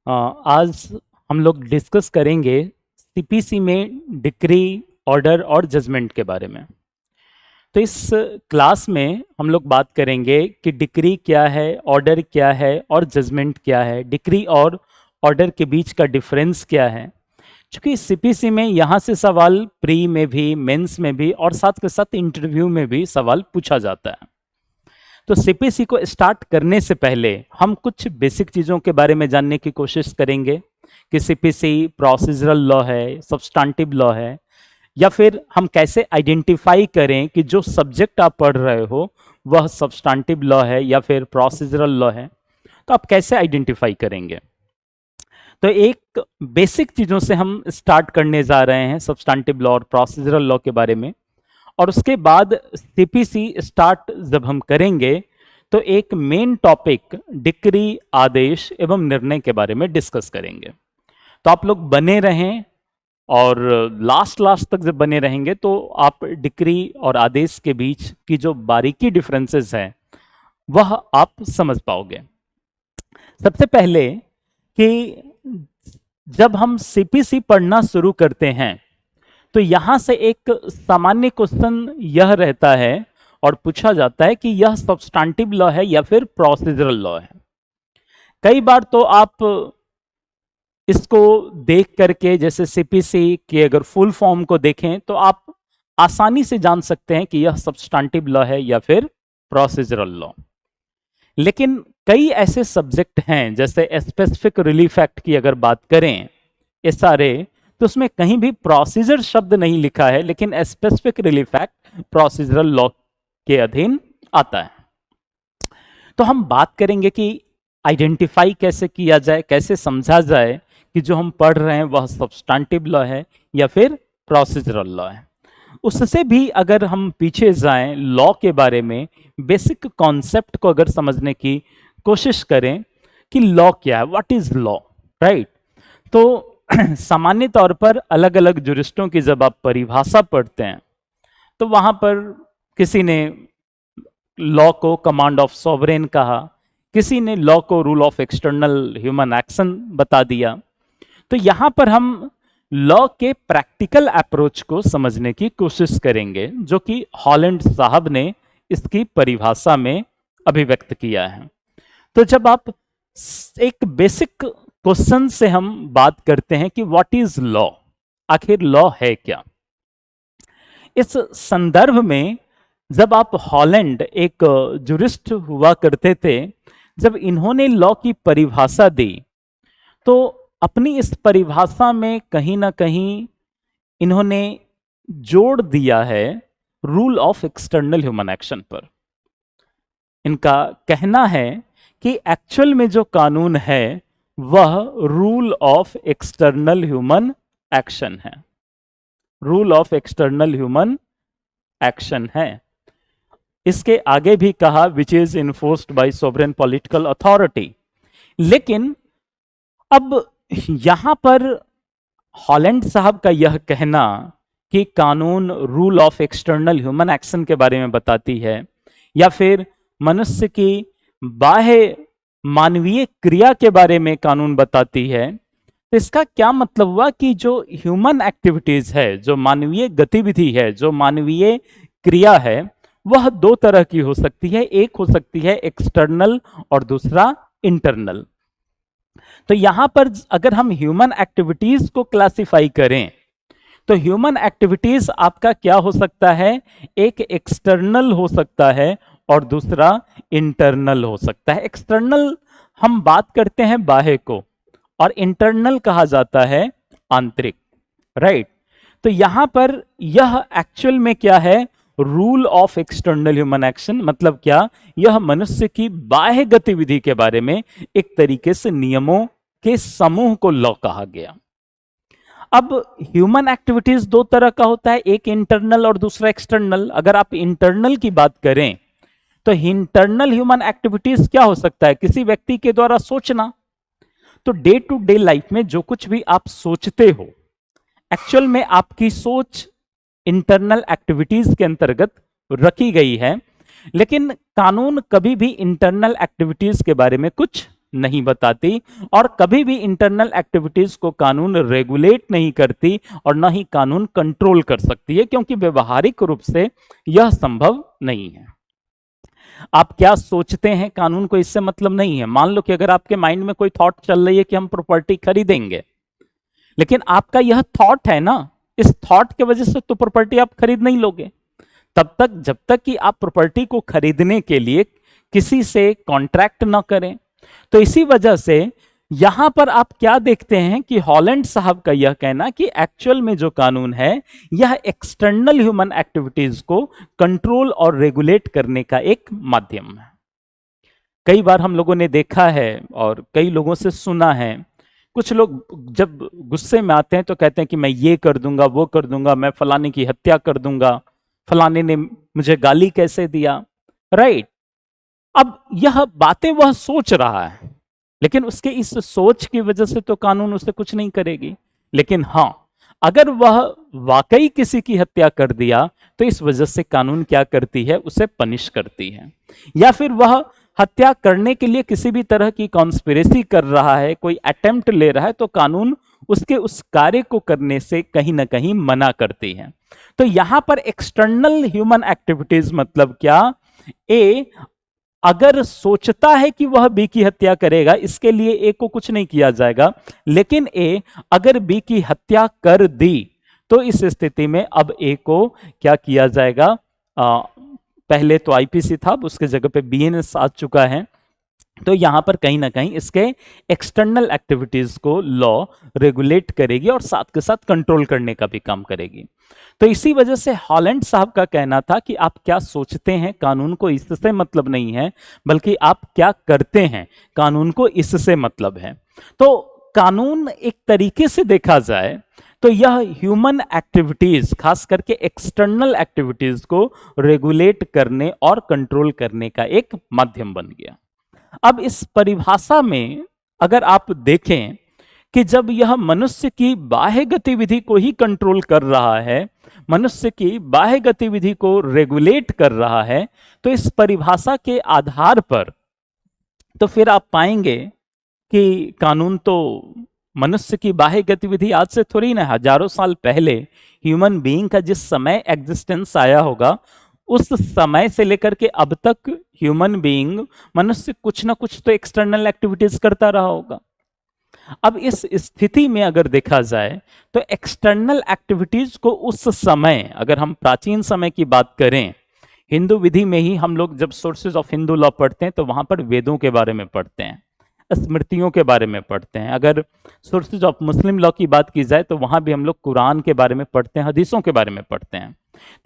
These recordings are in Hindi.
आज हम लोग डिस्कस करेंगे सीपीसी में डिक्री, ऑर्डर और जजमेंट के बारे में। तो इस क्लास में हम लोग बात करेंगे कि डिक्री क्या है, ऑर्डर क्या है और जजमेंट क्या है, डिक्री और ऑर्डर के बीच का डिफरेंस क्या है। क्योंकि सीपीसी में यहाँ से सवाल प्री में भी, मेंस में भी और साथ के साथ इंटरव्यू में भी सवाल पूछा जाता है। तो सीपीसी को स्टार्ट करने से पहले हम कुछ बेसिक चीज़ों के बारे में जानने की कोशिश करेंगे कि सीपीसी प्रोसीजरल लॉ है, सब्सटेंटिव लॉ है, या फिर हम कैसे आइडेंटिफाई करें कि जो सब्जेक्ट आप पढ़ रहे हो वह सब्सटेंटिव लॉ है या फिर प्रोसीजरल लॉ है। तो आप कैसे आइडेंटिफाई करेंगे? तो एक बेसिक चीज़ों से हम स्टार्ट करने जा रहे हैं सब्सटेंटिव लॉ और प्रोसीजरल लॉ के बारे में, और उसके बाद सीपीसी स्टार्ट जब हम करेंगे तो एक मेन टॉपिक डिक्री, आदेश एवं निर्णय के बारे में डिस्कस करेंगे। तो आप लोग बने रहें और लास्ट तक जब बने रहेंगे तो आप डिक्री और आदेश के बीच की जो बारीकी डिफरेंसेस हैं वह आप समझ पाओगे। सबसे पहले कि जब हम सीपीसी पढ़ना शुरू करते हैं तो यहां से एक सामान्य क्वेश्चन यह रहता है और पूछा जाता है कि यह सब्सटेंटिव लॉ है या फिर प्रोसीजरल लॉ है। कई बार तो आप इसको देख करके, जैसे सीपीसी के अगर फुल फॉर्म को देखें तो आप आसानी से जान सकते हैं कि यह सब्सटेंटिव लॉ है या फिर प्रोसीजरल लॉ। लेकिन कई ऐसे सब्जेक्ट हैं, जैसे स्पेसिफिक रिलीफ एक्ट की अगर बात करें, एसआरए, तो उसमें कहीं भी प्रोसीजर शब्द नहीं लिखा है, लेकिन specific relief act procedural law के अधीन आता है। तो हम बात करेंगे कि आइडेंटिफाई कैसे किया जाए, कैसे समझा जाए कि जो हम पढ़ रहे हैं वह सब्सटेंटिव लॉ है या फिर प्रोसीजरल लॉ है। उससे भी अगर हम पीछे जाएं, लॉ के बारे में बेसिक कॉन्सेप्ट को अगर समझने की कोशिश करें कि लॉ क्या है, व्हाट इज लॉ, राइट। तो सामान्य तौर पर अलग अलग जुरिस्टों की जब आप परिभाषा पढ़ते हैं तो वहां पर किसी ने लॉ को कमांड ऑफ सॉवरेन कहा, किसी ने लॉ को rule of external human action बता दिया। तो यहां पर हम लॉ के प्रैक्टिकल अप्रोच को समझने की कोशिश करेंगे, जो कि हॉलैंड साहब ने इसकी परिभाषा में अभिव्यक्त किया है। तो जब आप एक बेसिक क्वेश्चन से हम बात करते हैं कि व्हाट इज लॉ, आखिर लॉ है क्या, इस संदर्भ में जब आप हॉलैंड एक जुरिस्ट हुआ करते थे, जब इन्होंने लॉ की परिभाषा दी तो अपनी इस परिभाषा में कहीं ना कहीं इन्होंने जोड़ दिया है rule of external human action पर। इनका कहना है कि एक्चुअल में जो कानून है वह rule of external human action है, rule of external human action है। इसके आगे भी कहा which is enforced by sovereign political authority. लेकिन अब यहां पर हॉलैंड साहब का यह कहना कि कानून rule of external human action के बारे में बताती है या फिर मनुष्य की बाह्य मानवीय क्रिया के बारे में कानून बताती है, तो इसका क्या मतलब हुआ कि जो ह्यूमन एक्टिविटीज है, जो मानवीय गतिविधि है, जो मानवीय क्रिया है, वह दो तरह की हो सकती है। एक हो सकती है एक्सटर्नल और दूसरा इंटरनल। तो यहां पर अगर हम ह्यूमन एक्टिविटीज को क्लासिफाई करें तो ह्यूमन एक्टिविटीज आपका क्या हो सकता है, एक एक्सटर्नल हो सकता है और दूसरा इंटरनल हो सकता है। एक्सटर्नल हम बात करते हैं बाह्य को और इंटरनल कहा जाता है आंतरिक, राइट। तो यहां पर यह एक्चुअल में क्या है, rule of external human action, मतलब क्या, यह मनुष्य की बाह्य गतिविधि के बारे में एक तरीके से नियमों के समूह को लॉ कहा गया। अब ह्यूमन एक्टिविटीज दो तरह का होता है, एक इंटरनल और दूसरा एक्सटर्नल। अगर आप इंटरनल की बात करें तो इंटरनल ह्यूमन एक्टिविटीज क्या हो सकता है, किसी व्यक्ति के द्वारा सोचना। तो डे टू डे लाइफ में जो कुछ भी आप सोचते हो, एक्चुअल में आपकी सोच इंटरनल एक्टिविटीज के अंतर्गत रखी गई है। लेकिन कानून कभी भी इंटरनल एक्टिविटीज के बारे में कुछ नहीं बताती और कभी भी इंटरनल एक्टिविटीज को कानून रेगुलेट नहीं करती और ना ही कानून कंट्रोल कर सकती है, क्योंकि व्यवहारिक रूप से यह संभव नहीं है। आप क्या सोचते हैं कानून को इससे मतलब नहीं है। मान लो कि अगर आपके माइंड में कोई थॉट चल रही है कि हम प्रॉपर्टी खरीदेंगे, लेकिन आपका यह थॉट है ना, इस थॉट की वजह से तो प्रॉपर्टी आप खरीद नहीं लोगे तब तक जब तक कि आप प्रॉपर्टी को खरीदने के लिए किसी से कॉन्ट्रैक्ट ना करें। तो इसी वजह से यहां पर आप क्या देखते हैं कि हॉलैंड साहब का यह कहना कि एक्चुअल में जो कानून है यह एक्सटर्नल ह्यूमन एक्टिविटीज को कंट्रोल और रेगुलेट करने का एक माध्यम है। कई बार हम लोगों ने देखा है और कई लोगों से सुना है, कुछ लोग जब गुस्से में आते हैं तो कहते हैं कि मैं ये कर दूंगा, वो कर दूंगा, मैं फलाने की हत्या कर दूंगा, फलाने ने मुझे गाली कैसे दिया, राइट। अब यह बातें वह सोच रहा है, लेकिन उसके इस सोच की वजह से तो कानून उससे कुछ नहीं करेगी। लेकिन हाँ, अगर वह वाकई किसी की हत्या कर दिया तो इस वजह से कानून क्या करती है, उसे पनिश करती है। या फिर वह हत्या करने के लिए किसी भी तरह की कॉन्स्पिरेसी कर रहा है, कोई अटेम्प्ट ले रहा है, तो कानून उसके उस कार्य को करने से कहीं ना कहीं मना करती है। तो यहां पर एक्सटर्नल ह्यूमन एक्टिविटीज मतलब क्या, ए अगर सोचता है कि वह बी की हत्या करेगा, इसके लिए ए को कुछ नहीं किया जाएगा। लेकिन ए अगर बी की हत्या कर दी तो इस स्थिति में अब ए को क्या किया जाएगा, पहले तो आईपीसी था, उसके जगह पे बीएनएस आ चुका है। तो यहां पर कहीं ना कहीं इसके एक्सटर्नल एक्टिविटीज को लॉ रेगुलेट करेगी और साथ के साथ कंट्रोल करने का भी काम करेगी। तो इसी वजह से हॉलैंड साहब का कहना था कि आप क्या सोचते हैं कानून को इससे मतलब नहीं है, बल्कि आप क्या करते हैं कानून को इससे मतलब है। तो कानून एक तरीके से देखा जाए तो यह ह्यूमन एक्टिविटीज, खास करके एक्सटर्नल एक्टिविटीज को रेगुलेट करने और कंट्रोल करने का एक माध्यम बन गया। अब इस परिभाषा में अगर आप देखें कि जब यह मनुष्य की बाह्य गतिविधि को ही कंट्रोल कर रहा है, मनुष्य की बाह्य गतिविधि को रेगुलेट कर रहा है, तो इस परिभाषा के आधार पर तो फिर आप पाएंगे कि कानून तो मनुष्य की बाह्य गतिविधि आज से थोड़ी ना, हजारों साल पहले ह्यूमन बीइंग का जिस समय एग्जिस्टेंस आया होगा, उस समय से लेकर के अब तक ह्यूमन बीइंग, मनुष्य कुछ ना कुछ तो एक्सटर्नल एक्टिविटीज करता रहा होगा। अब इस स्थिति में अगर देखा जाए तो एक्सटर्नल एक्टिविटीज को उस समय, अगर हम प्राचीन समय की बात करें, हिंदू विधि में ही हम लोग जब सोर्सेज ऑफ हिंदू लॉ पढ़ते हैं तो वहां पर वेदों के बारे में पढ़ते हैं, स्मृतियों के बारे में पढ़ते हैं। अगर सोर्सेज ऑफ मुस्लिम लॉ की बात की जाए तो वहां भी हम लोग कुरान के बारे में पढ़ते हैं, हदीसों के बारे में पढ़ते हैं।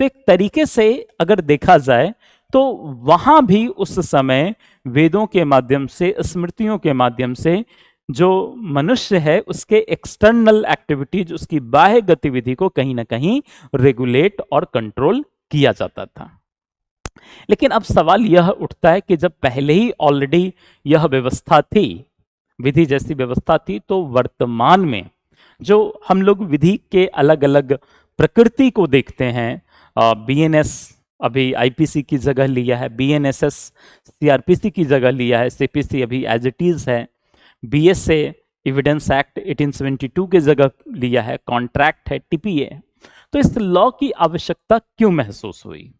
तो एक तरीके से अगर देखा जाए तो वहां भी उस समय वेदों के माध्यम से, स्मृतियों के माध्यम से जो मनुष्य है उसके एक्सटर्नल एक्टिविटीज, उसकी बाह्य गतिविधि को कहीं ना कहीं रेगुलेट और कंट्रोल किया जाता था। लेकिन अब सवाल यह उठता है कि जब पहले ही ऑलरेडी यह व्यवस्था थी, विधि जैसी व्यवस्था थी, तो वर्तमान में जो हम लोग विधि के अलग अलग प्रकृति को देखते हैं, बीएनएस अभी आईपीसी की जगह लिया है, बीएनएसएस सीआरपीसी की जगह लिया है, सीपीसी अभी एज इट इज है, बीएसए एविडेंस एक्ट 1872 की जगह लिया है, कॉन्ट्रैक्ट है, टीपीए। तो इस लॉ की आवश्यकता क्यों महसूस हुई?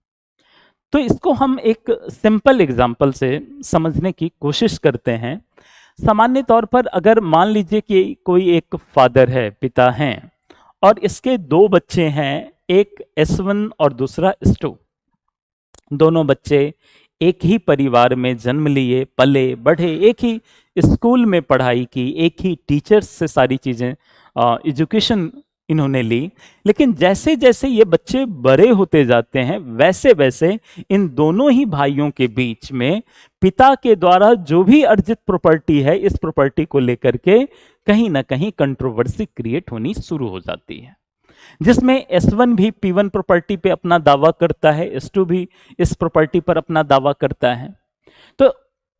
तो इसको हम एक सिंपल एग्जाम्पल से समझने की कोशिश करते हैं। सामान्य तौर पर अगर मान लीजिए कि कोई एक फादर है, पिता हैं, और इसके दो बच्चे हैं, एक S1 और दूसरा S2। दोनों बच्चे एक ही परिवार में जन्म लिए, पले बढ़े, एक ही स्कूल में पढ़ाई की, एक ही टीचर्स से सारी चीजें एजुकेशन इन्होंने ली। लेकिन जैसे जैसे ये बच्चे बड़े होते जाते हैं, वैसे वैसे इन दोनों ही भाइयों के बीच में पिता के द्वारा जो भी अर्जित प्रॉपर्टी है, इस प्रॉपर्टी को लेकर के कहीं ना कहीं कंट्रोवर्सी क्रिएट होनी शुरू हो जाती है, जिसमें S1 भी P1 प्रॉपर्टी पे अपना दावा करता है, S2 भी इस प्रॉपर्टी पर अपना दावा करता है। तो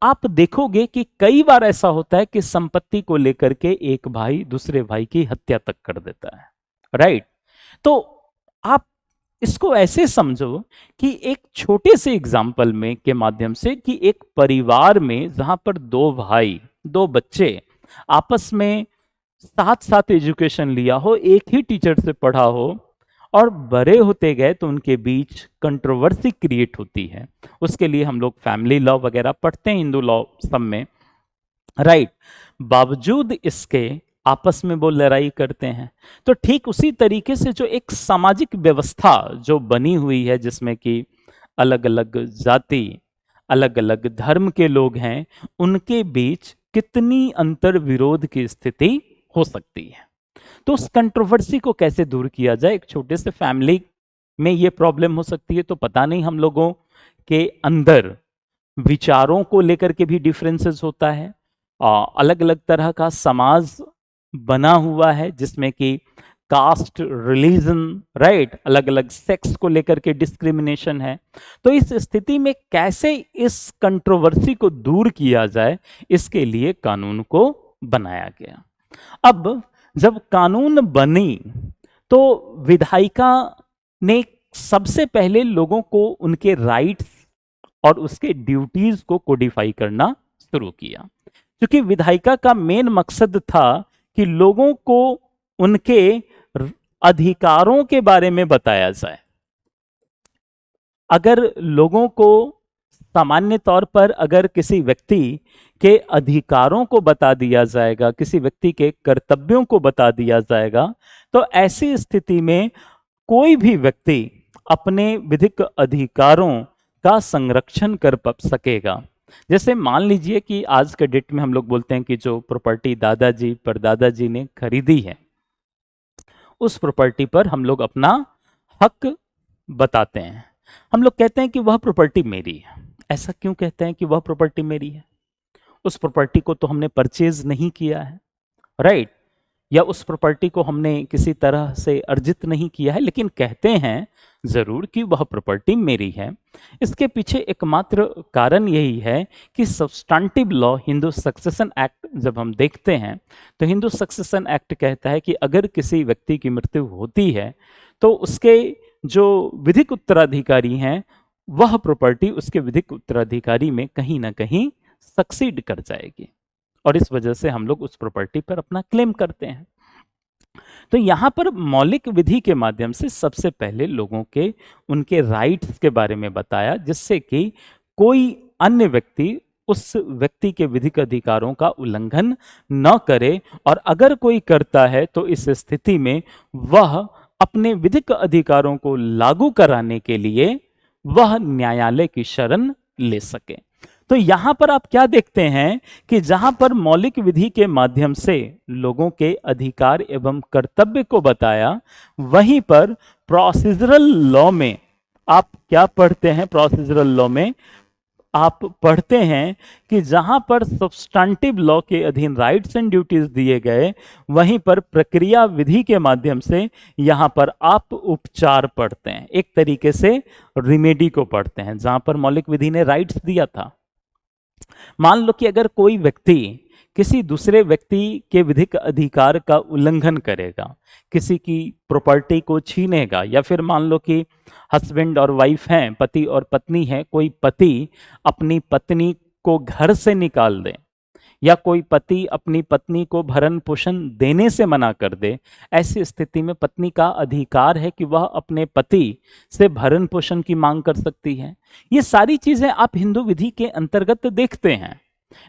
आप देखोगे कि कई बार ऐसा होता है कि संपत्ति को लेकर के एक भाई दूसरे भाई की हत्या तक कर देता है, राइट। तो आप इसको ऐसे समझो कि एक छोटे से एग्जाम्पल में के माध्यम से कि एक परिवार में जहां पर दो भाई दो बच्चे आपस में साथ साथ एजुकेशन लिया हो, एक ही टीचर से पढ़ा हो, और बड़े होते गए तो उनके बीच कंट्रोवर्सी क्रिएट होती है। उसके लिए हम लोग फैमिली लॉ वगैरह पढ़ते हैं हिंदू लॉ सब में, राइट। बावजूद इसके आपस में वो लड़ाई करते हैं। तो ठीक उसी तरीके से जो एक सामाजिक व्यवस्था जो बनी हुई है, जिसमें कि अलग अलग जाति, अलग अलग धर्म के लोग हैं, उनके बीच कितनी अंतर विरोध की स्थिति हो सकती है। तो उस कंट्रोवर्सी को कैसे दूर किया जाए। एक छोटे से फैमिली में ये प्रॉब्लम हो सकती है, तो पता नहीं हम लोगों के अंदर विचारों को लेकर के भी डिफरेंसेस होता है। अलग अलग तरह का समाज बना हुआ है, जिसमें कि कास्ट, रिलीजन, राइट, अलग अलग सेक्स को लेकर के डिस्क्रिमिनेशन है। तो इस स्थिति में कैसे इस कंट्रोवर्सी को दूर किया जाए, इसके लिए कानून को बनाया गया। अब जब कानून बनी तो विधायिका ने सबसे पहले लोगों को उनके राइट्स और उसके ड्यूटीज को कोडिफाई करना शुरू किया, क्योंकि विधायिका का मेन मकसद था कि लोगों को उनके अधिकारों के बारे में बताया जाए। अगर लोगों को सामान्य तौर पर अगर किसी व्यक्ति के अधिकारों को बता दिया जाएगा, किसी व्यक्ति के कर्तव्यों को बता दिया जाएगा, तो ऐसी स्थिति में कोई भी व्यक्ति अपने विधिक अधिकारों का संरक्षण कर सकेगा। जैसे मान लीजिए कि आज के डेट में हम लोग बोलते हैं कि जो प्रॉपर्टी दादाजी परदादाजी ने खरीदी है, उस प्रॉपर्टी पर हम लोग अपना हक बताते हैं। हम लोग कहते हैं कि वह प्रॉपर्टी मेरी है। ऐसा क्यों कहते हैं कि वह प्रॉपर्टी मेरी है? उस प्रॉपर्टी को तो हमने परचेज नहीं किया है, राइट, या उस प्रॉपर्टी को हमने किसी तरह से अर्जित नहीं किया है, लेकिन कहते हैं जरूर कि वह प्रॉपर्टी मेरी है। इसके पीछे एकमात्र कारण यही है कि substantive law, Hindu succession act जब हम देखते हैं तो हिंदू सक्सेशन एक्ट कहता है कि अगर किसी व्यक्ति की मृत्यु होती है तो उसके जो विधिक उत्तराधिकारी हैं, वह प्रॉपर्टी उसके विधिक उत्तराधिकारी में कहीं ना कहीं सक्सीड कर जाएगी, और इस वजह से हम लोग उस प्रॉपर्टी पर अपना क्लेम करते हैं। तो यहां पर मौलिक विधि के माध्यम से सबसे पहले लोगों के उनके राइट्स के बारे में बताया, जिससे कि कोई अन्य व्यक्ति उस व्यक्ति के विधिक अधिकारों का उल्लंघन न करे, और अगर कोई करता है तो इस स्थिति में वह अपने विधिक अधिकारों को लागू कराने के लिए वह न्यायालय की शरण ले सके। तो यहां पर आप क्या देखते हैं कि जहां पर मौलिक विधि के माध्यम से लोगों के अधिकार एवं कर्तव्य को बताया, वहीं पर प्रोसीजरल लॉ में आप क्या पढ़ते हैं? प्रोसीजरल लॉ में आप पढ़ते हैं कि जहां पर सब्सटेंटिव लॉ के अधीन राइट्स एंड ड्यूटीज दिए गए, वहीं पर प्रक्रिया विधि के माध्यम से यहां पर आप उपचार पढ़ते हैं, एक तरीके से रिमेडी को पढ़ते हैं। जहां पर मौलिक विधि ने राइट्स दिया था, मान लो कि अगर कोई व्यक्ति किसी दूसरे व्यक्ति के विधिक अधिकार का उल्लंघन करेगा, किसी की प्रॉपर्टी को छीनेगा, या फिर मान लो कि हस्बैंड और वाइफ हैं, पति और पत्नी हैं, कोई पति अपनी पत्नी को घर से निकाल दे, या कोई पति अपनी पत्नी को भरण पोषण देने से मना कर दे, ऐसी स्थिति में पत्नी का अधिकार है कि वह अपने पति से भरण पोषण की मांग कर सकती है। ये सारी चीजें आप हिंदू विधि के अंतर्गत देखते हैं।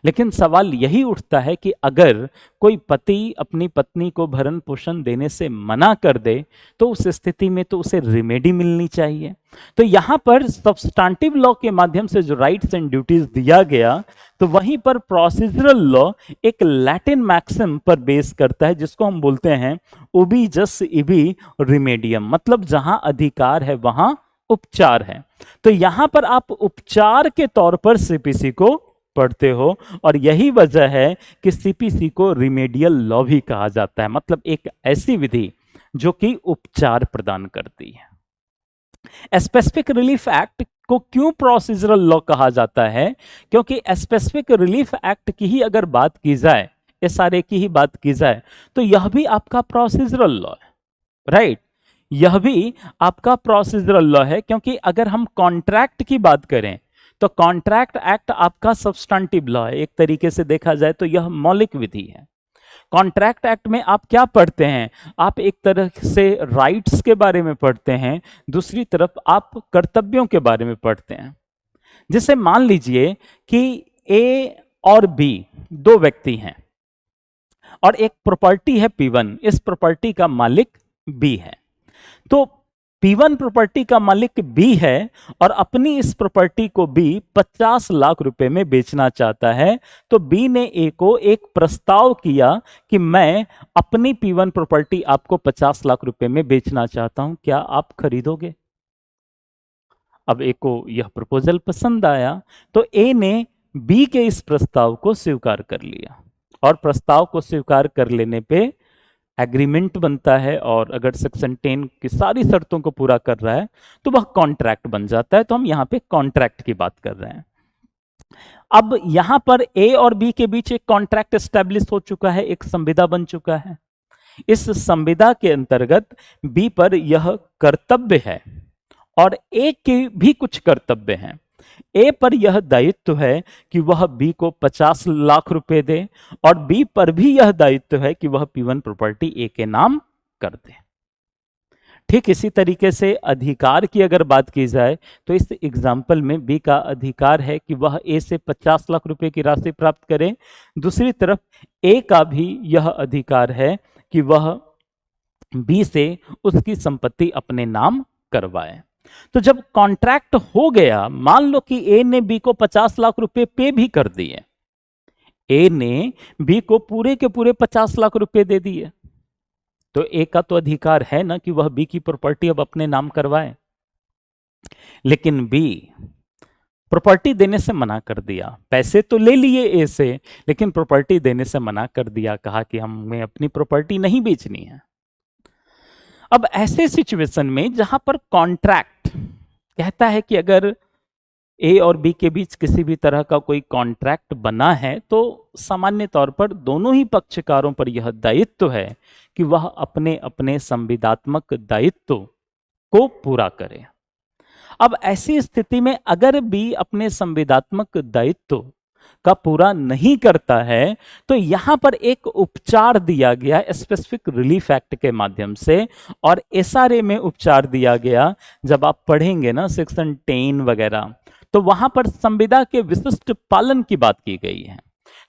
लेकिन सवाल यही उठता है कि अगर कोई पति अपनी पत्नी को भरण पोषण देने से मना कर दे, तो उस स्थिति में तो उसे रिमेडी मिलनी चाहिए। तो यहां पर सब्सटेंटिव लॉ के माध्यम से जो राइट्स एंड ड्यूटीज दिया गया, तो वहीं पर प्रोसीजरल लॉ एक लैटिन मैक्सिम पर बेस करता है, जिसको हम बोलते हैं उबी जस इबी रिमेडियम, मतलब जहां अधिकार है वहां उपचार है। तो यहां पर आप उपचार के तौर पर सीपीसी को पढ़ते हो, और यही वजह है कि सीपीसी को रिमेडियल लॉ भी कहा जाता है, मतलब एक ऐसी विधि जो कि उपचार प्रदान करती है। स्पेसिफिक रिलीफ एक्ट को क्यों प्रोसीजरल लॉ कहा जाता है? क्योंकि स्पेसिफिक रिलीफ एक्ट की ही अगर बात की जाए, एसआरए की ही बात की जाए, तो यह भी आपका प्रोसीजरल लॉ है, राइट, यह भी आपका प्रोसीजरल लॉ है। क्योंकि अगर हम कॉन्ट्रैक्ट की बात करें तो कॉन्ट्रैक्ट एक्ट आपका सब्सटेंटिव लॉ है, एक तरीके से देखा जाए तो यह मौलिक विधि है। कॉन्ट्रैक्ट एक्ट में आप क्या पढ़ते हैं? आप एक तरह से राइट्स के बारे में पढ़ते हैं, दूसरी तरफ आप कर्तव्यों के बारे में पढ़ते हैं। जैसे मान लीजिए कि ए और बी दो व्यक्ति हैं और एक प्रॉपर्टी है P1, इस प्रॉपर्टी का मालिक बी है। तो P1 प्रॉपर्टी का मालिक बी है और अपनी इस प्रॉपर्टी को बी 50 लाख रुपए में बेचना चाहता है। तो बी ने ए को एक प्रस्ताव किया कि मैं अपनी P1 प्रॉपर्टी आपको 50 लाख रुपए में बेचना चाहता हूं, क्या आप खरीदोगे? अब ए को यह प्रपोजल पसंद आया तो ए ने बी के इस प्रस्ताव को स्वीकार कर लिया और प्रस्ताव को स्वीकार कर लेने पे एग्रीमेंट बनता है, और अगर सेक्शन 10 की सारी शर्तों को पूरा कर रहा है तो वह कॉन्ट्रैक्ट बन जाता है। तो हम यहाँ पे कॉन्ट्रैक्ट की बात कर रहे हैं। अब यहाँ पर ए और बी के बीच एक कॉन्ट्रैक्ट एस्टेब्लिश हो चुका है, एक संविदा बन चुका है। इस संविदा के अंतर्गत बी पर यह कर्तव्य है और ए के भी कुछ कर्तव्य हैं। ए पर यह दायित्व है कि वह बी को 50 लाख रुपए दे और बी पर भी यह दायित्व है कि वह P1 प्रॉपर्टी ए के नाम कर दे। ठीक इसी तरीके से अधिकार की अगर बात की जाए तो इस एग्जाम्पल में बी का अधिकार है कि वह ए से 50 लाख रुपए की राशि प्राप्त करे। दूसरी तरफ ए का भी यह अधिकार है कि वह बी से उसकी संपत्ति अपने नाम करवाए। तो जब कॉन्ट्रैक्ट हो गया, मान लो कि ए ने बी को 50 लाख रुपए पे भी कर दिए, ए ने बी को पूरे के पूरे 50 लाख रुपए दे दिए, तो ए का तो अधिकार है ना कि वह बी की प्रॉपर्टी अब अपने नाम करवाए। लेकिन बी प्रॉपर्टी देने से मना कर दिया, पैसे तो ले लिए ए से लेकिन प्रॉपर्टी देने से मना कर दिया, कहा कि हमें अपनी प्रॉपर्टी नहीं बेचनी है। अब ऐसे सिचुएशन में जहां पर कॉन्ट्रैक्ट कहता है कि अगर ए और बी के बीच किसी भी तरह का कोई कॉन्ट्रैक्ट बना है तो सामान्य तौर पर दोनों ही पक्षकारों पर यह दायित्व है कि वह अपने अपने संविदात्मक दायित्व को पूरा करे। अब ऐसी स्थिति में अगर बी अपने संविदात्मक दायित्व का पूरा नहीं करता है तो यहां पर एक उपचार दिया गया स्पेसिफिक रिलीफ एक्ट के माध्यम से, और एसआरए में उपचार दिया गया। जब आप पढ़ेंगे ना सेक्शन 10 वगैरह, तो वहां पर संविदा के विशिष्ट पालन की बात की गई है।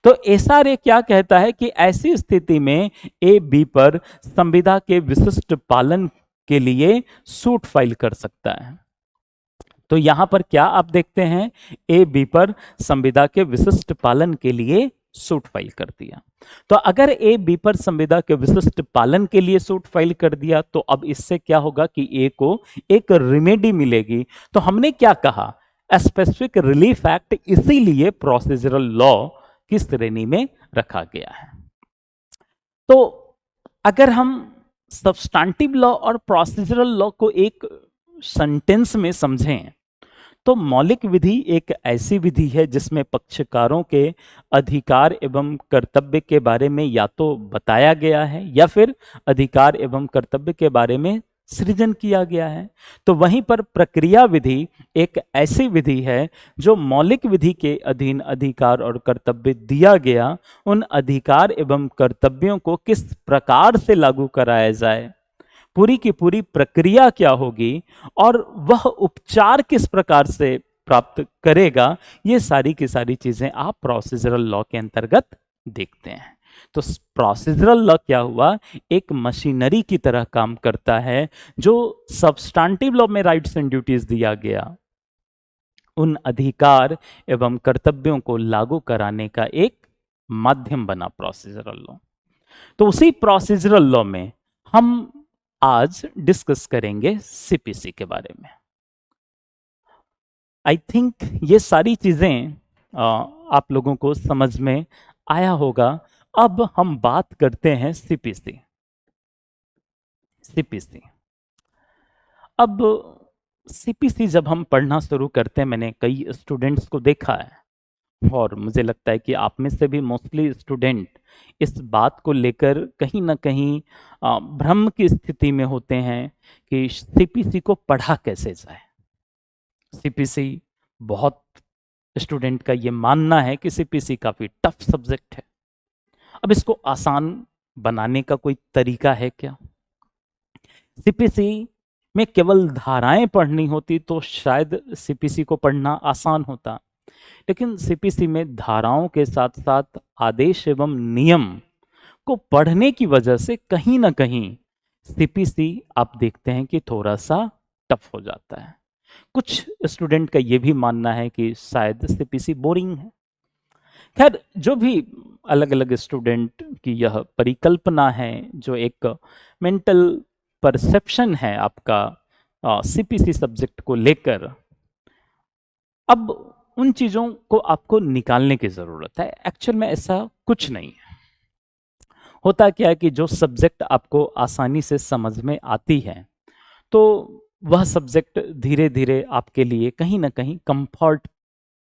तो एसआरए क्या कहता है कि ऐसी स्थिति में ए बी पर संविदा के विशिष्ट पालन के लिए सूट फाइल कर सकता है। तो यहां पर क्या आप देखते हैं, ए बी पर संविदा के विशिष्ट पालन के लिए सूट फाइल कर दिया। तो अगर ए बी पर संविदा के विशिष्ट पालन के लिए सूट फाइल कर दिया तो अब इससे क्या होगा कि ए को एक रिमेडी मिलेगी। तो हमने क्या कहा, स्पेसिफिक रिलीफ एक्ट इसीलिए प्रोसीजरल लॉ की श्रेणी में रखा गया है। तो अगर हम सब्सटेंटिव लॉ और प्रोसीजरल लॉ को एक सेंटेंस में समझें तो मौलिक विधि एक ऐसी विधि है जिसमें पक्षकारों के अधिकार एवं कर्तव्य के बारे में या तो बताया गया है या फिर अधिकार एवं कर्तव्य के बारे में सृजन किया गया है। तो वहीं पर प्रक्रिया विधि एक ऐसी विधि है जो मौलिक विधि के अधीन अधिकार और कर्तव्य दिया गया, उन अधिकार एवं कर्तव्यों को किस प्रकार से लागू कराया जाए, पूरी की पूरी प्रक्रिया क्या होगी और वह उपचार किस प्रकार से प्राप्त करेगा, ये सारी की सारी चीजें आप प्रोसीजरल लॉ के अंतर्गत देखते हैं। तो प्रोसीजरल लॉ क्या हुआ, एक मशीनरी की तरह काम करता है जो सब्सटेंटिव लॉ में राइट्स एंड ड्यूटीज दिया गया, उन अधिकार एवं कर्तव्यों को लागू कराने का एक माध्यम बना प्रोसीजरल लॉ। तो उसी प्रोसीजरल लॉ में हम आज डिस्कस करेंगे सीपीसी के बारे में। आई थिंक ये सारी चीजें आप लोगों को समझ में आया होगा। अब हम बात करते हैं सीपीसी। अब सीपीसी जब हम पढ़ना शुरू करते हैं, मैंने कई स्टूडेंट्स को देखा है और मुझे लगता है कि आप में से भी मोस्टली स्टूडेंट इस बात को लेकर कहीं ना कहीं भ्रम की स्थिति में होते हैं कि सीपीसी को पढ़ा कैसे जाए। सीपीसी बहुत स्टूडेंट का ये मानना है कि सीपीसी काफी टफ सब्जेक्ट है। अब इसको आसान बनाने का कोई तरीका है क्या? सीपीसी में केवल धाराएं पढ़नी होती तो शायद सीपीसी को पढ़ना आसान होता, लेकिन सीपीसी में धाराओं के साथ साथ आदेश एवं नियम को पढ़ने की वजह से कहीं ना कहीं सीपीसी आप देखते हैं कि थोड़ा सा टफ हो जाता है। कुछ स्टूडेंट का यह भी मानना है कि शायद सीपीसी बोरिंग है। खैर, जो भी अलग अलग स्टूडेंट की यह परिकल्पना है, जो एक मेंटल परसेप्शन है आपका सीपीसी सब्जेक्ट को लेकर, अब उन चीज़ों को आपको निकालने की ज़रूरत है। एक्चुअल में ऐसा कुछ नहीं है। होता क्या है कि जो सब्जेक्ट आपको आसानी से समझ में आती है, तो वह सब्जेक्ट धीरे धीरे आपके लिए कहीं ना कहीं कंफर्ट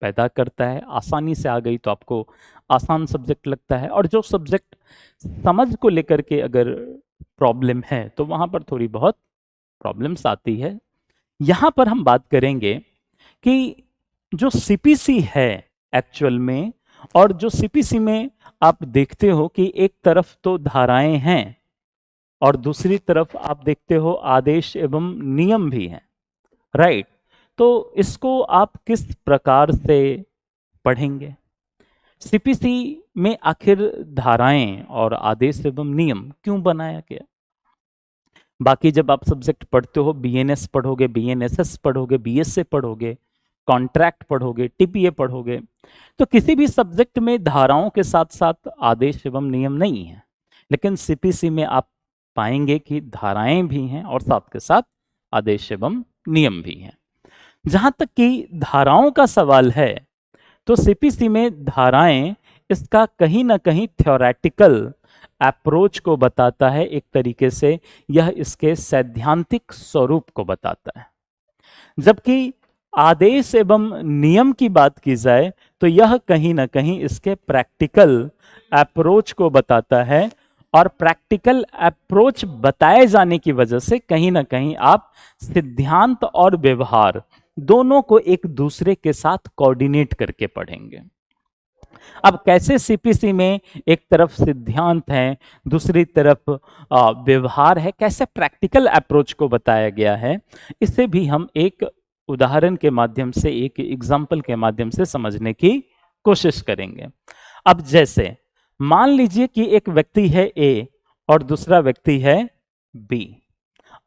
पैदा करता है। आसानी से आ गई तो आपको आसान सब्जेक्ट लगता है, और जो सब्जेक्ट समझ को लेकर के अगर प्रॉब्लम है तो वहाँ पर थोड़ी बहुत प्रॉब्लम्स आती है। यहाँ पर हम बात करेंगे कि जो सीपीसी है एक्चुअल में, और जो सीपीसी में आप देखते हो कि एक तरफ तो धाराएं हैं और दूसरी तरफ आप देखते हो आदेश एवं नियम भी हैं, राइट? तो इसको आप किस प्रकार से पढ़ेंगे? सीपीसी में आखिर धाराएं और आदेश एवं नियम क्यों बनाया गया? बाकी जब आप सब्जेक्ट पढ़ते हो, बीएनएस पढ़ोगे, बीएनएसएस पढ़ोगे, बीएसए पढ़ोगे, कॉन्ट्रैक्ट पढ़ोगे, टीपीए पढ़ोगे, तो किसी भी सब्जेक्ट में धाराओं के साथ साथ आदेश एवं नियम नहीं है। लेकिन सीपीसी में आप पाएंगे कि धाराएं भी हैं और साथ के साथ आदेश एवं नियम भी हैं। जहां तक कि धाराओं का सवाल है, तो सीपीसी में धाराएं इसका कहीं ना कहीं थ्योरेटिकल अप्रोच को बताता है। एक तरीके से यह इसके सैद्धांतिक स्वरूप को बताता है। जबकि आदेश एवं नियम की बात की जाए तो यह कहीं ना कहीं इसके प्रैक्टिकल अप्रोच को बताता है, और प्रैक्टिकल अप्रोच बताए जाने की वजह से कहीं ना कहीं आप सिद्धांत और व्यवहार दोनों को एक दूसरे के साथ कोऑर्डिनेट करके पढ़ेंगे। अब कैसे सीपीसी में एक तरफ सिद्धांत है, दूसरी तरफ व्यवहार है, कैसे प्रैक्टिकल अप्रोच को बताया गया है, इसे भी हम एक उदाहरण के माध्यम से, एक एग्जाम्पल के माध्यम से समझने की कोशिश करेंगे। अब जैसे मान लीजिए कि एक व्यक्ति है ए और दूसरा व्यक्ति है बी।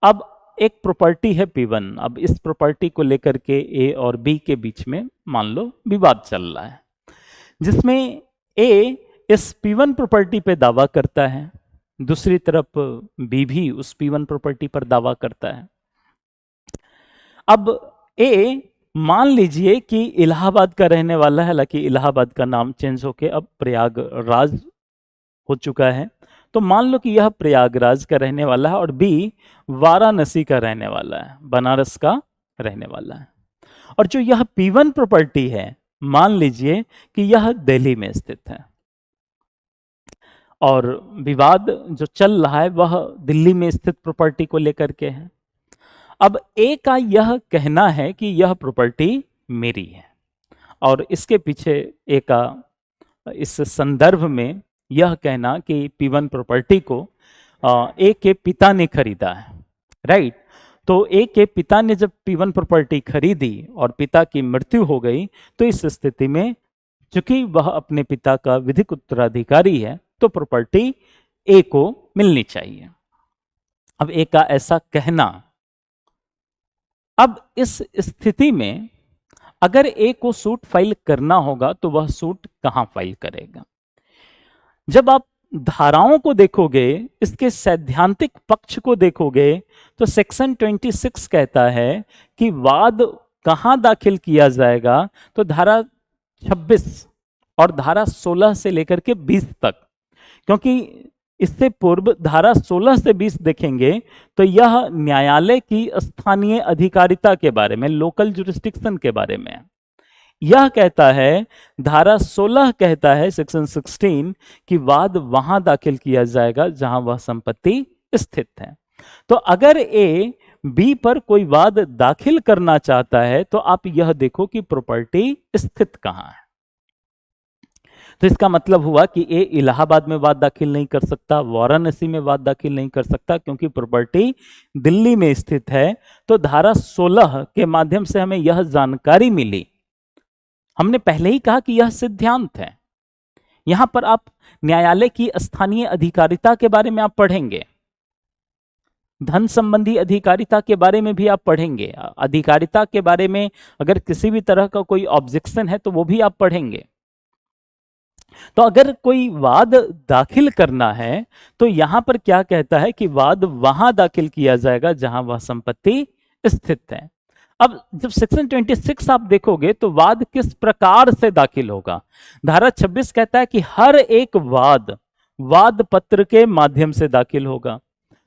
अब एक प्रॉपर्टी है P1। अब इस प्रॉपर्टी को लेकर के ए और बी के बीच में मान लो विवाद चल रहा है, जिसमें ए इस P1 प्रॉपर्टी पे दावा करता है, दूसरी तरफ बी भी उस P1 प्रॉपर्टी पर दावा करता है। अब ए मान लीजिए कि इलाहाबाद का रहने वाला है, हालांकि इलाहाबाद का नाम चेंज होके अब प्रयागराज हो चुका है, तो मान लो कि यह प्रयागराज का रहने वाला है और बी वाराणसी का रहने वाला है, बनारस का रहने वाला है। और जो यह P1 प्रॉपर्टी है, मान लीजिए कि यह दिल्ली में स्थित है, और विवाद जो चल रहा है वह दिल्ली में स्थित प्रॉपर्टी को लेकर के है। अब ए का यह कहना है कि यह प्रॉपर्टी मेरी है, और इसके पीछे ए का इस संदर्भ में यह कहना कि P1 प्रॉपर्टी को ए के पिता ने खरीदा है, राइट? तो ए के पिता ने जब P1 प्रॉपर्टी खरीदी और पिता की मृत्यु हो गई, तो इस स्थिति में चूंकि वह अपने पिता का विधिक उत्तराधिकारी है, तो प्रॉपर्टी ए को मिलनी चाहिए। अब ए का ऐसा कहना, अब इस स्थिति में अगर ए को सूट फाइल करना होगा तो वह सूट कहां फाइल करेगा? जब आप धाराओं को देखोगे, इसके सैद्धांतिक पक्ष को देखोगे, तो सेक्शन 26 कहता है कि वाद कहां दाखिल किया जाएगा, तो धारा 26 और धारा 16 से लेकर के 20 तक। क्योंकि इससे पूर्व धारा 16 से 20 देखेंगे तो यह न्यायालय की स्थानीय अधिकारिता के बारे में, लोकल जुरिस्डिक्शन के बारे में है। यह कहता है, धारा 16 कहता है, सेक्शन 16, कि वाद वहां दाखिल किया जाएगा जहां वह संपत्ति स्थित है। तो अगर ए बी पर कोई वाद दाखिल करना चाहता है तो आप यह देखो कि प्रॉपर्टी स्थित कहां है। तो इसका मतलब हुआ कि ए इलाहाबाद में वाद दाखिल नहीं कर सकता, वाराणसी में वाद दाखिल नहीं कर सकता, क्योंकि प्रॉपर्टी दिल्ली में स्थित है। तो धारा 16 के माध्यम से हमें यह जानकारी मिली। हमने पहले ही कहा कि यह सिद्धांत है। यहां पर आप न्यायालय की स्थानीय अधिकारिता के बारे में आप पढ़ेंगे, धन संबंधी अधिकारिता के बारे में भी आप पढ़ेंगे, अधिकारिता के बारे में अगर किसी भी तरह का कोई ऑब्जेक्शन है तो वो भी आप पढ़ेंगे। तो अगर कोई वाद दाखिल करना है तो यहां पर क्या कहता है कि वाद वहां दाखिल किया जाएगा जहां वह संपत्ति स्थित है। अब जब सेक्शन 26 आप देखोगे तो वाद किस प्रकार से दाखिल होगा। धारा 26 कहता है कि हर एक वाद पत्र के माध्यम से दाखिल होगा।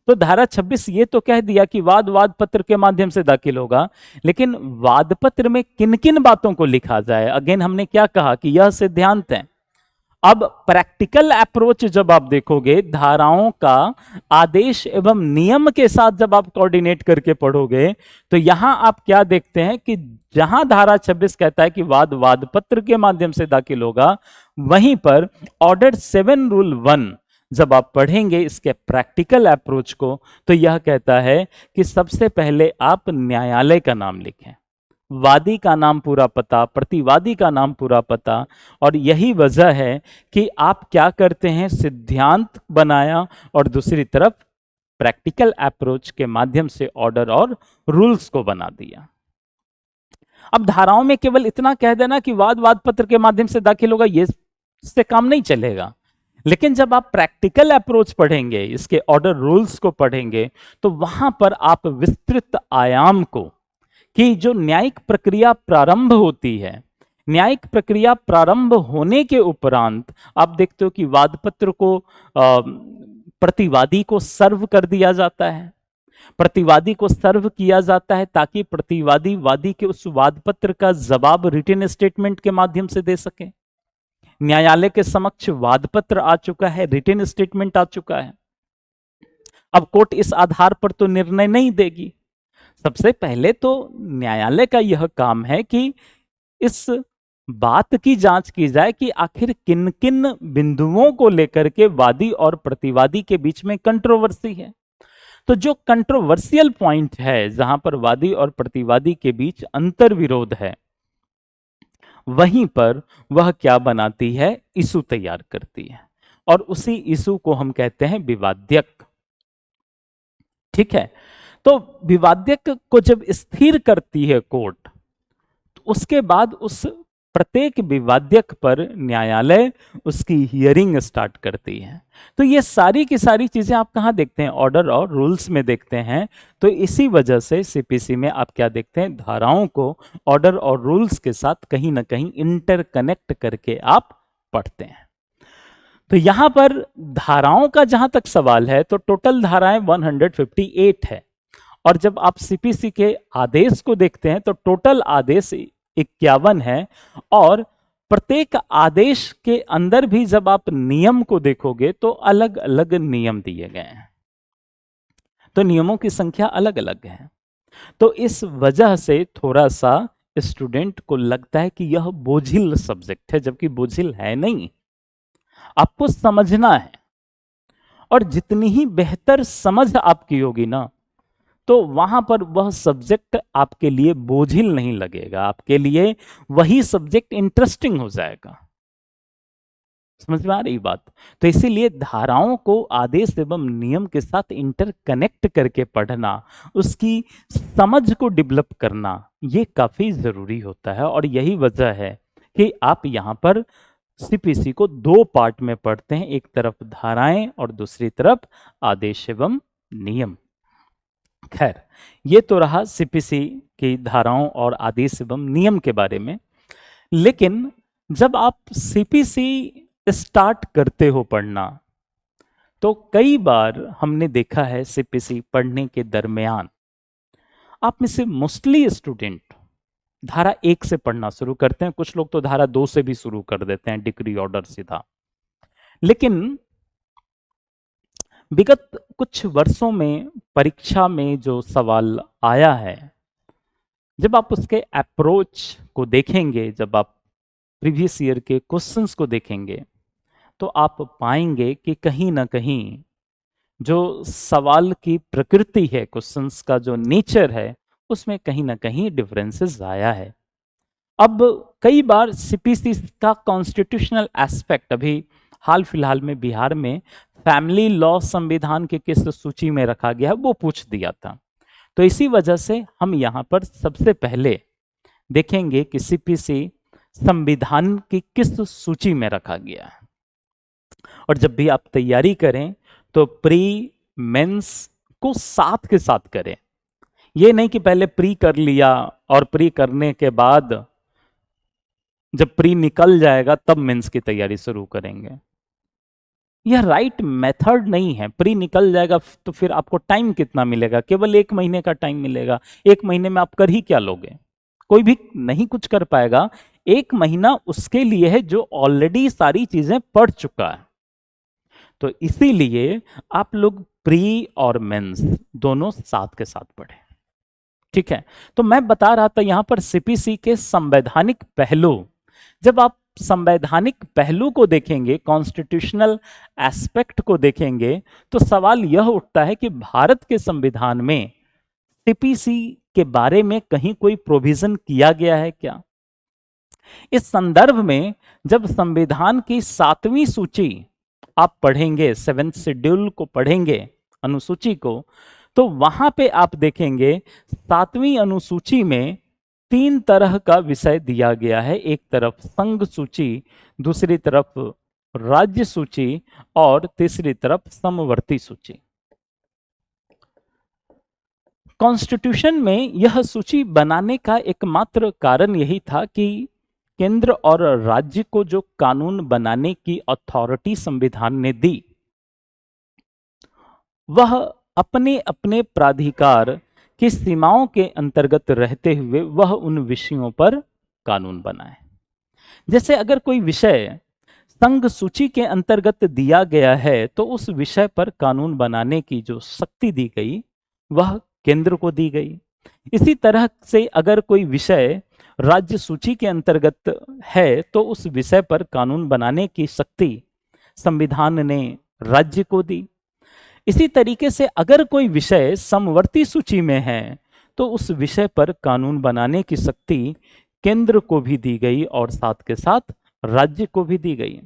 तो धारा 26 ये तो कह दिया कि वाद पत्र के माध्यम से दाखिल होगा, लेकिन वाद पत्र में किन किन बातों को लिखा जाए। अगेन हमने क्या कहा कि यह सिद्धांत है। अब प्रैक्टिकल अप्रोच जब आप देखोगे, धाराओं का आदेश एवं नियम के साथ जब आप कोऑर्डिनेट करके पढ़ोगे तो यहां आप क्या देखते हैं कि जहां धारा 26 कहता है कि वाद पत्र के माध्यम से दाखिल होगा, वहीं पर ऑर्डर 7 रूल 1 जब आप पढ़ेंगे इसके प्रैक्टिकल अप्रोच को, तो यह कहता है कि सबसे पहले आप न्यायालय का नाम लिखें, वादी का नाम पूरा पता, प्रतिवादी का नाम पूरा पता। और यही वजह है कि आप क्या करते हैं, सिद्धांत बनाया और दूसरी तरफ प्रैक्टिकल अप्रोच के माध्यम से ऑर्डर और रूल्स को बना दिया। अब धाराओं में केवल इतना कह देना कि वाद पत्र के माध्यम से दाखिल होगा, ये इससे काम नहीं चलेगा। लेकिन जब आप प्रैक्टिकल अप्रोच पढ़ेंगे, इसके ऑर्डर रूल्स को पढ़ेंगे, तो वहां पर आप विस्तृत आयाम को, कि जो न्यायिक प्रक्रिया प्रारंभ होती है, न्यायिक प्रक्रिया प्रारंभ होने के उपरांत आप देखते हो कि वादपत्र को प्रतिवादी को सर्व कर दिया जाता है। प्रतिवादी को सर्व किया जाता है ताकि प्रतिवादी वादी के उस वादपत्र का जवाब रिटन स्टेटमेंट के माध्यम से दे सके। न्यायालय के समक्ष वादपत्र आ चुका है, रिटन स्टेटमेंट आ चुका है। अब कोर्ट इस आधार पर तो निर्णय नहीं देगी। सबसे पहले तो न्यायालय का यह काम है कि इस बात की जांच की जाए कि आखिर किन किन बिंदुओं को लेकर के वादी और प्रतिवादी के बीच में कंट्रोवर्सी है। तो जो कंट्रोवर्शियल पॉइंट है, जहां पर वादी और प्रतिवादी के बीच अंतर विरोध है, वहीं पर वह क्या बनाती है, इशू तैयार करती है, और उसी इशू को हम कहते हैं विवाद्यक। ठीक है। तो विवाद्यक को जब स्थिर करती है कोर्ट, तो उसके बाद उस प्रत्येक विवाद्यक पर न्यायालय उसकी हियरिंग स्टार्ट करती है। तो ये सारी की सारी चीजें आप कहाँ देखते हैं, ऑर्डर और रूल्स में देखते हैं। तो इसी वजह से सीपीसी में आप क्या देखते हैं, धाराओं को ऑर्डर और रूल्स के साथ कहीं ना कहीं इंटरकनेक्ट करके आप पढ़ते हैं। तो यहां पर धाराओं का जहां तक सवाल है, तो टोटल धाराएं 158 है। और जब आप सीपीसी के आदेश को देखते हैं तो टोटल आदेश 51 है, और प्रत्येक आदेश के अंदर भी जब आप नियम को देखोगे तो अलग अलग नियम दिए गए हैं। तो नियमों की संख्या अलग अलग है। तो इस वजह से थोड़ा सा स्टूडेंट को लगता है कि यह बोझिल सब्जेक्ट है, जबकि बोझिल है नहीं। आपको समझना है, और जितनी ही बेहतर समझ आपकी होगी ना, तो वहां पर वह सब्जेक्ट आपके लिए बोझिल नहीं लगेगा, आपके लिए वही सब्जेक्ट इंटरेस्टिंग हो जाएगा। समझ में आ रही बात। तो इसीलिए धाराओं को आदेश एवं नियम के साथ इंटरकनेक्ट करके पढ़ना, उसकी समझ को डेवलप करना, ये काफी जरूरी होता है। और यही वजह है कि आप यहां पर सीपीसी को 2 पार्ट में पढ़ते हैं, एक तरफ धाराएं और दूसरी तरफ आदेश एवं नियम। खैर, ये तो रहा सीपीसी की धाराओं और आदेश एवं नियम के बारे में। लेकिन जब आप सीपीसी स्टार्ट करते हो पढ़ना, तो कई बार हमने देखा है सीपीसी पढ़ने के दरमियान आप में से मोस्टली स्टूडेंट धारा 1 से पढ़ना शुरू करते हैं, कुछ लोग तो धारा 2 से भी शुरू कर देते हैं, डिक्री ऑर्डर सीधा। लेकिन विगत कुछ वर्षों में परीक्षा में जो सवाल आया है, जब आप उसके अप्रोच को देखेंगे, जब आप प्रीवियस ईयर के क्वेश्चंस को देखेंगे, तो आप पाएंगे कि कहीं ना कहीं जो सवाल की प्रकृति है, क्वेश्चंस का जो नेचर है, उसमें कहीं ना कहीं डिफरेंसेस आया है। अब कई बार सीपीसी का कॉन्स्टिट्यूशनल एस्पेक्ट अभी हाल फिलहाल में बिहार में फैमिली लॉ संविधान के किस सूची में रखा गया है वो पूछ दिया था। तो इसी वजह से हम यहाँ पर सबसे पहले देखेंगे कि सीपीसी संविधान की किस सूची में रखा गया है। और जब भी आप तैयारी करें तो प्री मेंस को साथ के साथ करें। ये नहीं कि पहले प्री कर लिया और प्री करने के बाद जब प्री निकल जाएगा तब मेंस की तैयारी शुरू करेंगे। यह राइट मेथड नहीं है। प्री निकल जाएगा तो फिर आपको टाइम कितना मिलेगा? केवल 1 महीने का टाइम मिलेगा। 1 महीने में आप कर ही क्या लोगे? कोई भी नहीं कुछ कर पाएगा। 1 महीना उसके लिए है जो ऑलरेडी सारी चीजें पढ़ चुका है। तो इसीलिए आप लोग प्री और मेंस दोनों साथ के साथ पढ़े। ठीक है, तो मैं बता रहा था यहां पर सीपीसी के संवैधानिक पहलू। जब आप संवैधानिक पहलू को देखेंगे, कॉन्स्टिट्यूशनल एस्पेक्ट को देखेंगे, तो सवाल यह उठता है कि भारत के संविधान में सीपीसी के बारे में कहीं कोई प्रोविजन किया गया है क्या? इस संदर्भ में जब संविधान की 7वीं सूची आप पढ़ेंगे, 7th शेड्यूल को पढ़ेंगे, अनुसूची को, तो वहां पे आप देखेंगे 7वीं अनुसूची में 3 तरह का विषय दिया गया है। एक तरफ संघ सूची, दूसरी तरफ राज्य सूची और तीसरी तरफ समवर्ती सूची। कॉन्स्टिट्यूशन में यह सूची बनाने का एकमात्र कारण यही था कि केंद्र और राज्य को जो कानून बनाने की अथॉरिटी संविधान ने दी, वह अपने अपने प्राधिकार की सीमाओं के अंतर्गत रहते हुए वह उन विषयों पर कानून बनाए। जैसे अगर कोई विषय संघ सूची के अंतर्गत दिया गया है तो उस विषय पर कानून बनाने की जो शक्ति दी गई वह केंद्र को दी गई। इसी तरह से अगर कोई विषय राज्य सूची के अंतर्गत है तो उस विषय पर कानून बनाने की शक्ति संविधान ने राज्य को दी। इसी तरीके से अगर कोई विषय समवर्ती सूची में है तो उस विषय पर कानून बनाने की शक्ति केंद्र को भी दी गई और साथ के साथ राज्य को भी दी गई।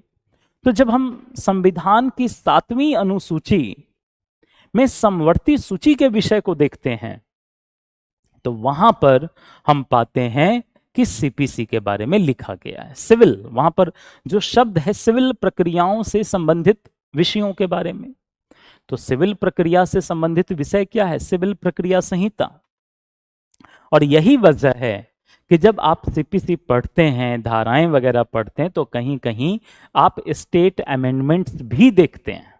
तो जब हम संविधान की 7वीं अनुसूची में समवर्ती सूची के विषय को देखते हैं तो वहां पर हम पाते हैं कि सीपीसी के बारे में लिखा गया है। सिविल, वहां पर जो शब्द है सिविल प्रक्रियाओं से संबंधित विषयों के बारे में। तो सिविल प्रक्रिया से संबंधित विषय क्या है? सिविल प्रक्रिया संहिता। और यही वजह है कि जब आप सीपीसी पढ़ते हैं, धाराएं वगैरह पढ़ते हैं, तो कहीं कहीं आप स्टेट अमेंडमेंट्स भी देखते हैं।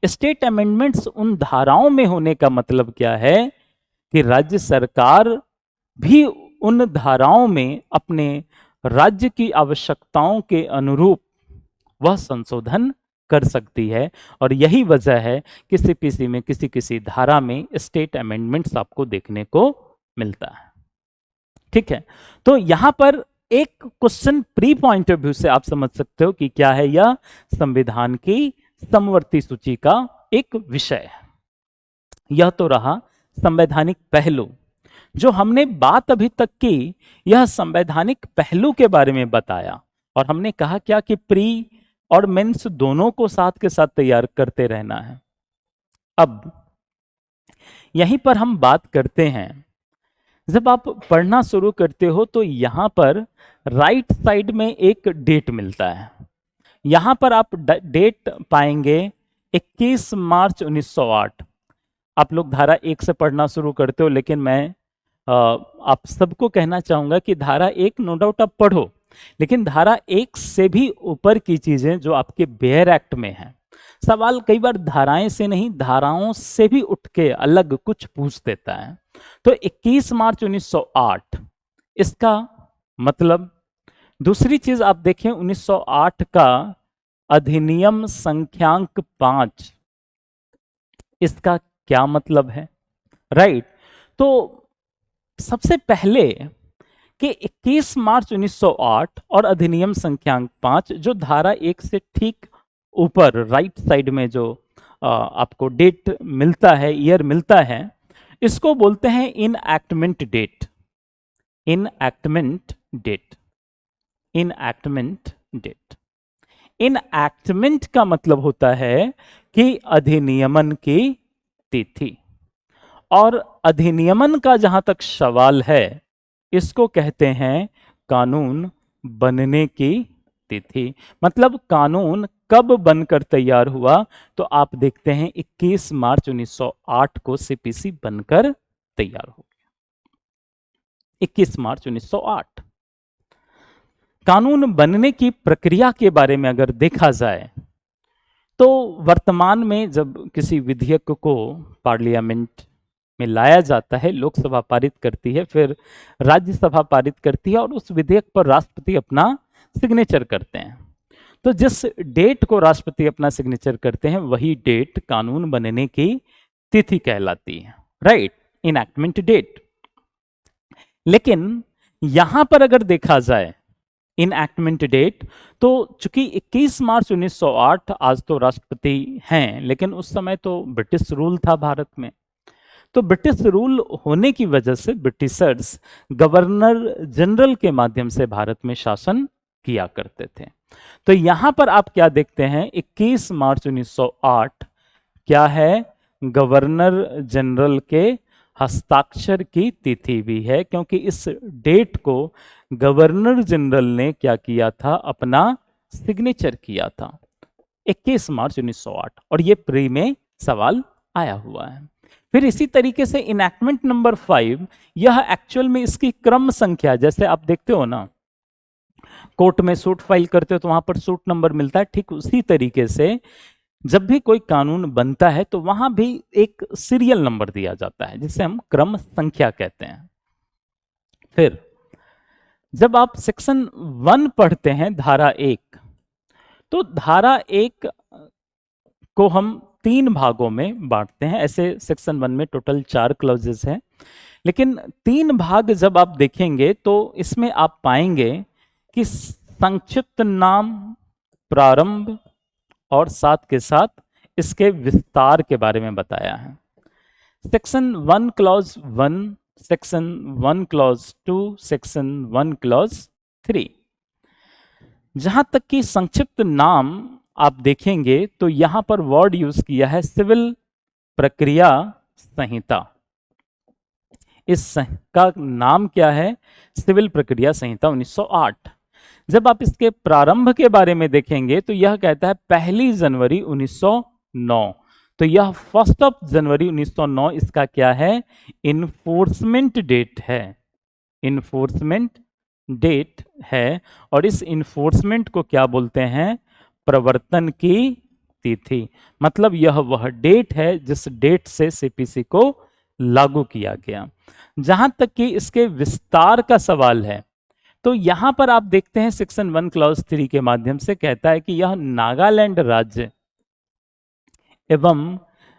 स्टेट अमेंडमेंट्स उन धाराओं में होने का मतलब क्या है कि राज्य सरकार भी उन धाराओं में अपने राज्य की आवश्यकताओं के अनुरूप वह संशोधन कर सकती है। और यही वजह है कि सीपीसी में किसी किसी धारा में स्टेट अमेंडमेंट्स आपको देखने को मिलता है। ठीक है, तो यहां पर एक question pre point of view से आप समझ सकते हो कि क्या है यह संविधान की समवर्ती सूची का एक विषय है। यह तो रहा संवैधानिक पहलू। जो हमने बात अभी तक की, यह संवैधानिक पहलू के बारे में बताया और हमने कहा क्या कि प्री और मेंस दोनों को साथ के साथ तैयार करते रहना है। अब यहीं पर हम बात करते हैं, जब आप पढ़ना शुरू करते हो तो यहां पर राइट साइड में एक डेट मिलता है। यहां पर आप डेट पाएंगे 21 मार्च 1908। आप लोग धारा 1 से पढ़ना शुरू करते हो, लेकिन मैं आप सबको कहना चाहूंगा कि धारा 1 नो डाउट आप पढ़ो, लेकिन धारा 1 से भी ऊपर की चीजें जो आपके बेयर एक्ट में है, सवाल कई बार धाराएं से नहीं, धाराओं से भी उठ के अलग कुछ पूछ देता है। तो 21 मार्च 1908 इसका मतलब, दूसरी चीज आप देखें 1908 का अधिनियम संख्यांक 5 इसका क्या मतलब है, राइट। तो सबसे पहले कि 21 मार्च 1908 और अधिनियम संख्यांक 5 जो धारा 1 से ठीक ऊपर राइट साइड में जो आपको डेट मिलता है, ईयर मिलता है, इसको बोलते हैं enactment date. Enactment date, enactment date. Enactment का मतलब होता है कि अधिनियमन की तिथि, और अधिनियमन का जहां तक सवाल है, इसको कहते हैं कानून बनने की तिथि। मतलब कानून कब बनकर तैयार हुआ, तो आप देखते हैं 21 मार्च 1908 को सीपीसी बनकर तैयार हो गया। 21 मार्च 1908। कानून बनने की प्रक्रिया के बारे में अगर देखा जाए तो वर्तमान में जब किसी विधेयक को पार्लियामेंट में लाया जाता है, लोकसभा पारित करती है, फिर राज्यसभा पारित करती है, और उस विधेयक पर राष्ट्रपति अपना सिग्नेचर करते हैं। तो जिस डेट को राष्ट्रपति अपना सिग्नेचर करते हैं, वही डेट कानून बनने की तिथि कहलाती है, राइट, इनएक्टमेंट डेट। लेकिन यहां पर अगर देखा जाए इनएक्टमेंट डेट, तो चूंकि 21 मार्च 1908, आज तो राष्ट्रपति हैं, लेकिन उस समय तो ब्रिटिश रूल था भारत में। तो ब्रिटिश रूल होने की वजह से ब्रिटिशर्स गवर्नर जनरल के माध्यम से भारत में शासन किया करते थे। तो यहां पर आप क्या देखते हैं, 21 मार्च 1908 क्या है, गवर्नर जनरल के हस्ताक्षर की तिथि भी है, क्योंकि इस डेट को गवर्नर जनरल ने क्या किया था, अपना सिग्नेचर किया था 21 मार्च 1908, और ये प्री में सवाल आया हुआ है। फिर इसी तरीके से इनएक्टमेंट नंबर 5, यह एक्चुअल में इसकी क्रम संख्या, जैसे आप देखते हो ना, कोर्ट में सूट फाइल करते हो तो वहां पर सूट नंबर मिलता है, ठीक उसी तरीके से जब भी कोई कानून बनता है तो वहां भी एक सीरियल नंबर दिया जाता है, जिसे हम क्रम संख्या कहते हैं। फिर जब आप सेक्शन 1 पढ़ते हैं, धारा 1, तो धारा 1 को हम 3 भागों में बांटते हैं। ऐसे सेक्शन 1 में टोटल 4 क्लॉजेस हैं, लेकिन 3 भाग जब आप देखेंगे तो इसमें आप पाएंगे कि संक्षिप्त नाम, प्रारंभ और साथ के साथ इसके विस्तार के बारे में बताया है। Section 1 clause 1, section 1 clause 2, section 1 clause 3। जहां तक कि संक्षिप्त नाम आप देखेंगे तो यहां पर वर्ड यूज किया है सिविल प्रक्रिया संहिता। इस का नाम क्या है, सिविल प्रक्रिया संहिता 1908। जब आप इसके प्रारंभ के बारे में देखेंगे तो यह कहता है 1 जनवरी 1909। तो यह 1 जनवरी 1909 इसका क्या है, इन्फोर्समेंट डेट है, इन्फोर्समेंट डेट है। और इस इन्फोर्समेंट को क्या बोलते हैं, प्रवर्तन की तिथि। मतलब यह वह डेट है जिस डेट से सीपीसी को लागू किया गया। जहां तक कि इसके विस्तार का सवाल है, तो यहां पर आप देखते हैं सेक्शन 1 क्लॉज 3 के माध्यम से कहता है कि यह नागालैंड राज्य एवं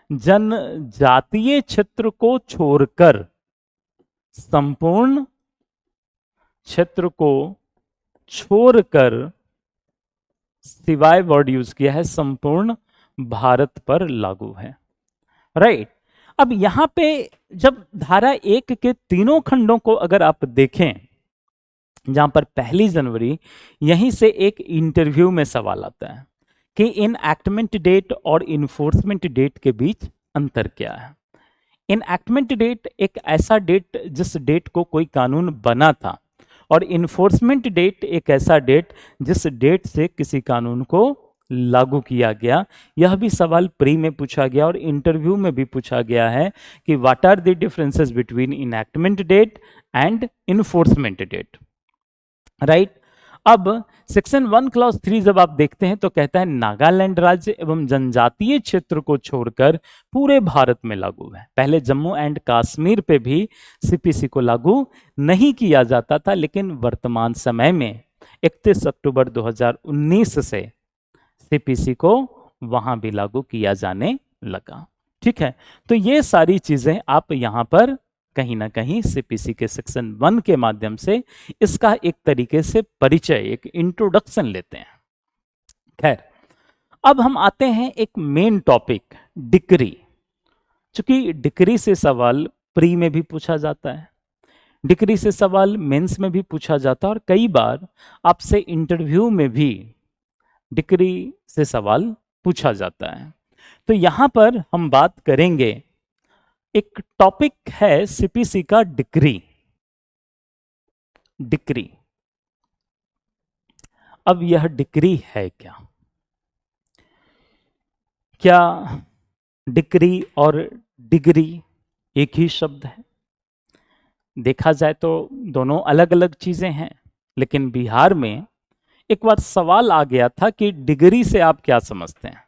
जनजातीय क्षेत्र को छोड़कर, संपूर्ण क्षेत्र को छोड़कर, सिवाय वर्ड यूज किया है, संपूर्ण भारत पर लागू है, राइट। अब यहां पे जब धारा 1 के तीनों खंडों को अगर आप देखें, जहां पर 1 जनवरी, यहीं से एक इंटरव्यू में सवाल आता है कि इनएक्टमेंट डेट और इन्फोर्समेंट डेट के बीच अंतर क्या है। इनएक्टमेंट डेट एक ऐसा डेट जिस डेट को कोई कानून बना था, और इन्फोर्समेंट डेट एक ऐसा डेट जिस डेट से किसी कानून को लागू किया गया। यह भी सवाल प्री में पूछा गया और इंटरव्यू में भी पूछा गया है कि what are the differences between enactment date and enforcement date, right. अब सेक्शन 1 क्लॉज 3 जब आप देखते हैं तो कहता है नागालैंड राज्य एवं जनजातीय क्षेत्र को छोड़कर पूरे भारत में लागू है। पहले जम्मू एंड कश्मीर पे भी सीपीसी को लागू नहीं किया जाता था, लेकिन वर्तमान समय में 31 अक्टूबर 2019 से सीपीसी को वहां भी लागू किया जाने लगा। ठीक है, तो ये सारी चीजें आप यहां पर कहीं ना कहीं सीपीसी के सेक्शन 1 के माध्यम से इसका एक तरीके से परिचय, एक इंट्रोडक्शन लेते हैं। खैर, अब हम आते हैं एक मेन टॉपिक, डिक्री। चूंकि डिक्री से सवाल प्री में भी पूछा जाता है, डिक्री से सवाल मेंस में भी पूछा जाता है, और कई बार आपसे इंटरव्यू में भी डिक्री से सवाल पूछा जाता है। तो यहां पर हम बात करेंगे, एक टॉपिक है सीपीसी का डिक्री। डिक्री, अब यह डिक्री है क्या? क्या डिक्री और डिग्री एक ही शब्द है? देखा जाए तो दोनों अलग अलग चीजें हैं, लेकिन बिहार में एक बार सवाल आ गया था कि डिग्री से आप क्या समझते हैं,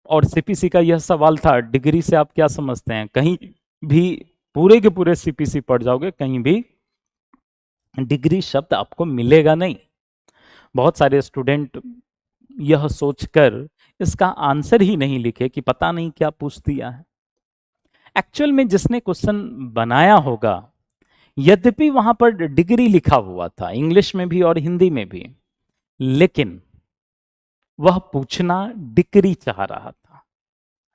और सीपीसी का यह सवाल था, डिग्री से आप क्या समझते हैं। कहीं भी पूरे के पूरे सीपीसी पढ़ जाओगे, कहीं भी डिग्री शब्द आपको मिलेगा नहीं। बहुत सारे स्टूडेंट यह सोचकर इसका आंसर ही नहीं लिखे कि पता नहीं क्या पूछ दिया है। एक्चुअल में जिसने क्वेश्चन बनाया होगा, यद्यपि वहां पर डिग्री लिखा हुआ था इंग्लिश में भी और हिंदी में भी, लेकिन वह पूछना डिग्री चाह रहा था,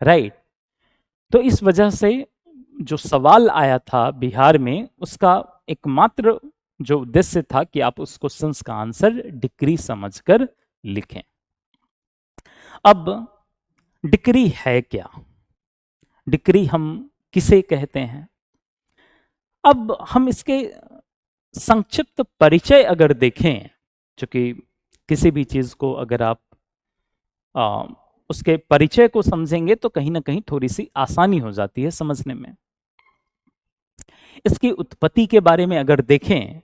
राइट। तो इस वजह से जो सवाल आया था बिहार में, उसका एकमात्र जो उद्देश्य था कि आप उस क्वेश्चन का आंसर डिग्री समझकर लिखें। अब डिग्री है क्या? डिग्री हम किसे कहते हैं? अब हम इसके संक्षिप्त परिचय अगर देखें, क्योंकि किसी भी चीज को अगर आप उसके परिचय को समझेंगे तो कहीं ना कहीं थोड़ी सी आसानी हो जाती है समझने में। इसकी उत्पत्ति के बारे में अगर देखें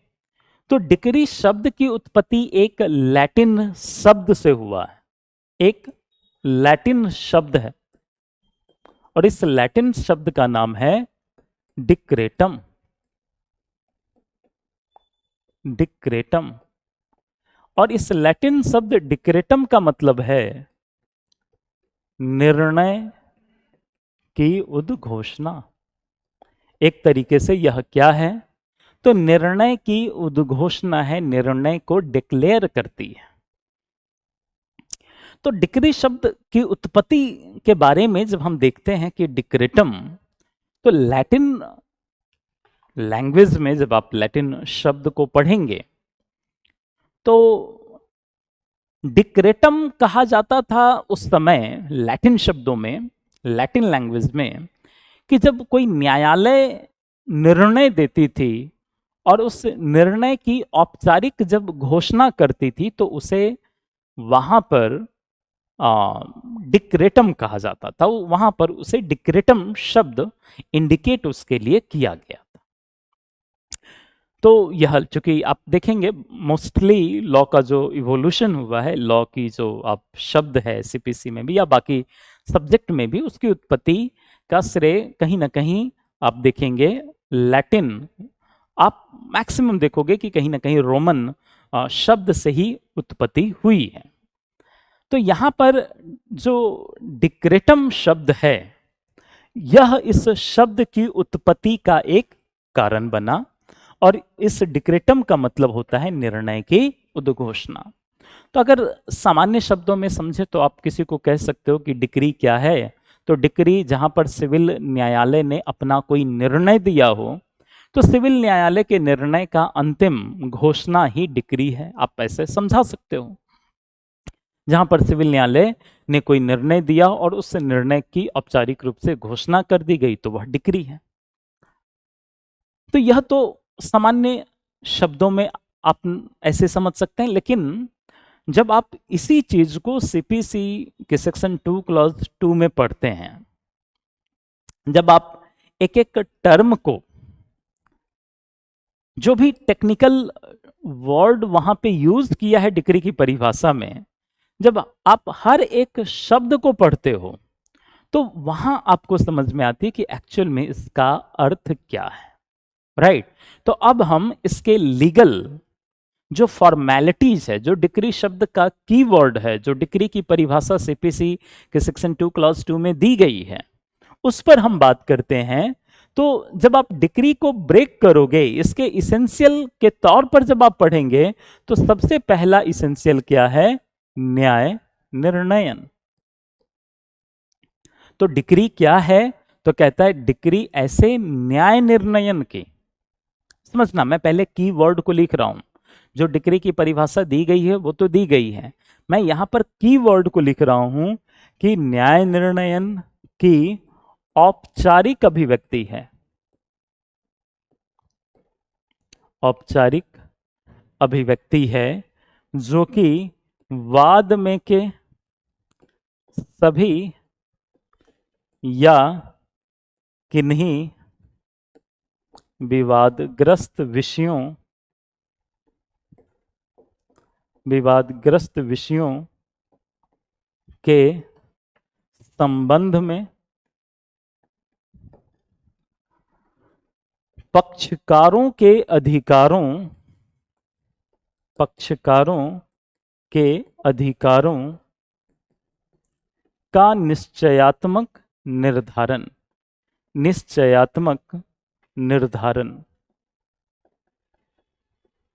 तो डिक्री शब्द की उत्पत्ति एक लैटिन शब्द से हुआ है, एक लैटिन शब्द है, और इस लैटिन शब्द का नाम है डिक्रेटम। डिक्रेटम, और इस लैटिन शब्द डिक्रेटम का मतलब है निर्णय की उद्घोषणा। एक तरीके से यह क्या है, तो निर्णय की उद्घोषणा है, निर्णय को डिक्लेयर करती है। तो डिक्री शब्द की उत्पत्ति के बारे में जब हम देखते हैं कि डिक्रेटम, तो लैटिन लैंग्वेज में जब आप लैटिन शब्द को पढ़ेंगे तो डिक्रेटम कहा जाता था उस समय लैटिन शब्दों में, लैटिन लैंग्वेज में, कि जब कोई न्यायालय निर्णय देती थी और उस निर्णय की औपचारिक जब घोषणा करती थी तो उसे वहां पर डिक्रेटम कहा जाता था। वहां पर उसे डिक्रेटम शब्द इंडिकेट उसके लिए किया गया था। तो यह चूंकि आप देखेंगे मोस्टली लॉ का जो इवोल्यूशन हुआ है, लॉ की जो आप शब्द है सीपीसी में भी या बाकी सब्जेक्ट में भी, उसकी उत्पत्ति का श्रेय कहीं ना कहीं आप देखेंगे लैटिन, आप मैक्सिमम देखोगे कि कहीं ना कहीं रोमन शब्द से ही उत्पत्ति हुई है। तो यहां पर जो डिक्रेटम शब्द है, यह इस शब्द की उत्पत्ति का एक कारण बना, और इस डिक्रेटम का मतलब होता है निर्णय की उद्घोषणा। तो अगर सामान्य शब्दों में समझे तो आप किसी को कह सकते हो कि डिक्री क्या है, तो डिक्री जहां पर सिविल न्यायालय ने अपना कोई निर्णय दिया हो, तो सिविल न्यायालय के निर्णय का अंतिम घोषणा ही डिक्री है, आप ऐसे समझा सकते हो। जहां पर सिविल न्यायालय ने कोई निर्णय दिया और उस निर्णय की औपचारिक रूप से घोषणा कर दी गई तो वह डिक्री है। तो यह तो सामान्य शब्दों में आप ऐसे समझ सकते हैं, लेकिन जब आप इसी चीज को सीपीसी के सेक्शन 2 क्लॉज 2 में पढ़ते हैं, जब आप एक एक टर्म को, जो भी टेक्निकल वर्ड वहां पे यूज किया है डिक्री की परिभाषा में, जब आप हर एक शब्द को पढ़ते हो तो वहां आपको समझ में आती है कि एक्चुअल में इसका अर्थ क्या है, राइट। तो अब हम इसके लीगल जो फॉर्मेलिटीज है, जो डिक्री शब्द का कीवर्ड है, जो डिक्री की परिभाषा सीपीसी के सेक्शन 2 क्लॉज 2 में दी गई है, उस पर हम बात करते हैं। तो जब आप डिक्री को ब्रेक करोगे, इसके इसेंशियल के तौर पर जब आप पढ़ेंगे, तो सबसे पहला इसेंशियल क्या है? न्याय निर्णयन। तो डिक्री क्या है? तो कहता है डिक्री ऐसे न्याय निर्णयन की, समझना मैं पहले कीवर्ड को लिख रहा हूं, जो डिक्री की परिभाषा दी गई है वो तो दी गई है, मैं यहां पर कीवर्ड को लिख रहा हूं कि न्याय निर्णयन की औपचारिक अभिव्यक्ति है। औपचारिक अभिव्यक्ति है जो कि वाद में के सभी या किन्हीं विवादग्रस्त विषयों के संबंध में पक्षकारों के अधिकारों का निश्चयात्मक निर्धारण।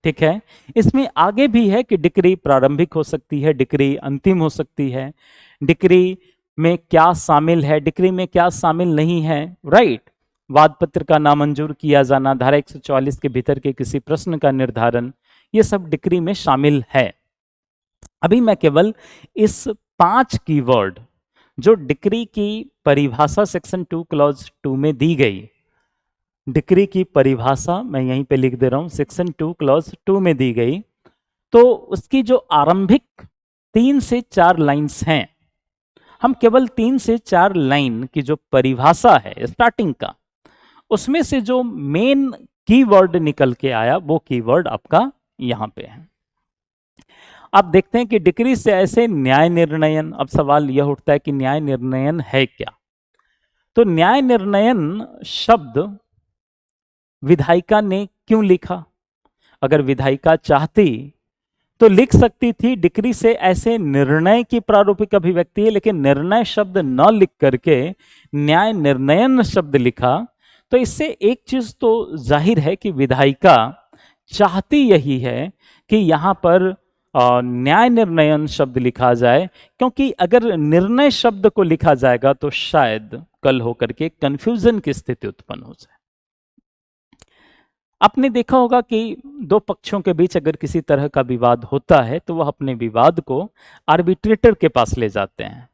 ठीक है, इसमें आगे भी है कि डिक्री प्रारंभिक हो सकती है, डिक्री अंतिम हो सकती है, डिक्री में क्या शामिल है, डिक्री में क्या शामिल नहीं है, राइट। वाद पत्र का नामंजूर किया जाना, धारा 144 के भीतर के किसी प्रश्न का निर्धारण, ये सब डिक्री में शामिल है। अभी मैं केवल इस 5 कीवर्ड जो डिक्री की परिभाषा सेक्शन 2 क्लॉज 2 में दी गई, डिक्री की परिभाषा मैं यहीं पे लिख दे रहा हूं, सेक्शन 2 क्लॉज 2 में दी गई, तो उसकी जो आरंभिक 3 से 4 लाइंस हैं, हम केवल 3 से 4 लाइन की जो परिभाषा है स्टार्टिंग का, उसमें से जो मेन कीवर्ड निकल के आया वो कीवर्ड आपका यहां पे है। आप देखते हैं कि डिक्री से ऐसे न्याय निर्णयन, अब सवाल यह उठता है कि न्याय निर्णयन है क्या? तो न्याय निर्णयन शब्द विधायिका ने क्यों लिखा? अगर विधायिका चाहती तो लिख सकती थी डिक्री से ऐसे निर्णय की प्रारूपिक अभिव्यक्ति है, लेकिन निर्णय शब्द न लिख करके न्याय निर्णयन शब्द लिखा। तो इससे एक चीज तो जाहिर है कि विधायिका चाहती यही है कि यहां पर न्याय निर्णयन शब्द लिखा जाए, क्योंकि अगर निर्णय शब्द को लिखा जाएगा तो शायद कल होकर के कंफ्यूजन की स्थिति उत्पन्न हो जाए। आपने देखा होगा कि दो पक्षों के बीच अगर किसी तरह का विवाद होता है तो वह अपने विवाद को आर्बिट्रेटर के पास ले जाते हैं।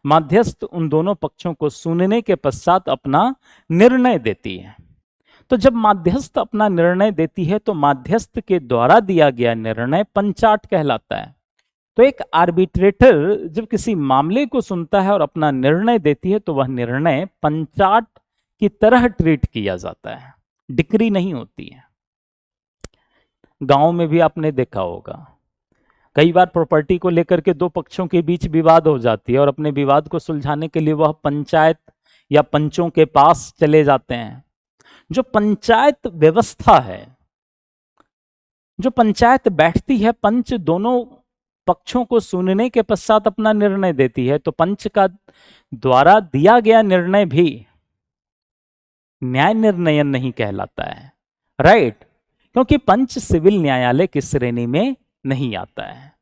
मध्यस्थ उन दोनों पक्षों को सुनने के पश्चात अपना निर्णय देती है। तो जब मध्यस्थ अपना निर्णय देती है तो मध्यस्थ के द्वारा दिया गया निर्णय पंचाट कहलाता है। तो एक आर्बिट्रेटर जब किसी मामले को सुनता है और अपना निर्णय देती है तो वह निर्णय पंचाट की तरह ट्रीट किया जाता है, डिक्री नहीं होती है। गांव में भी आपने देखा होगा, कई बार प्रॉपर्टी को लेकर के दो पक्षों के बीच विवाद हो जाती है और अपने विवाद को सुलझाने के लिए वह पंचायत या पंचों के पास चले जाते हैं। जो पंचायत व्यवस्था है, जो पंचायत बैठती है, पंच दोनों पक्षों को सुनने के पश्चात अपना निर्णय देती है, तो पंच का द्वारा दिया गया निर्णय भी न्याय निर्णयन नहीं कहलाता है, राइट, क्योंकि पंच सिविल न्यायालय की श्रेणी में नहीं आता है।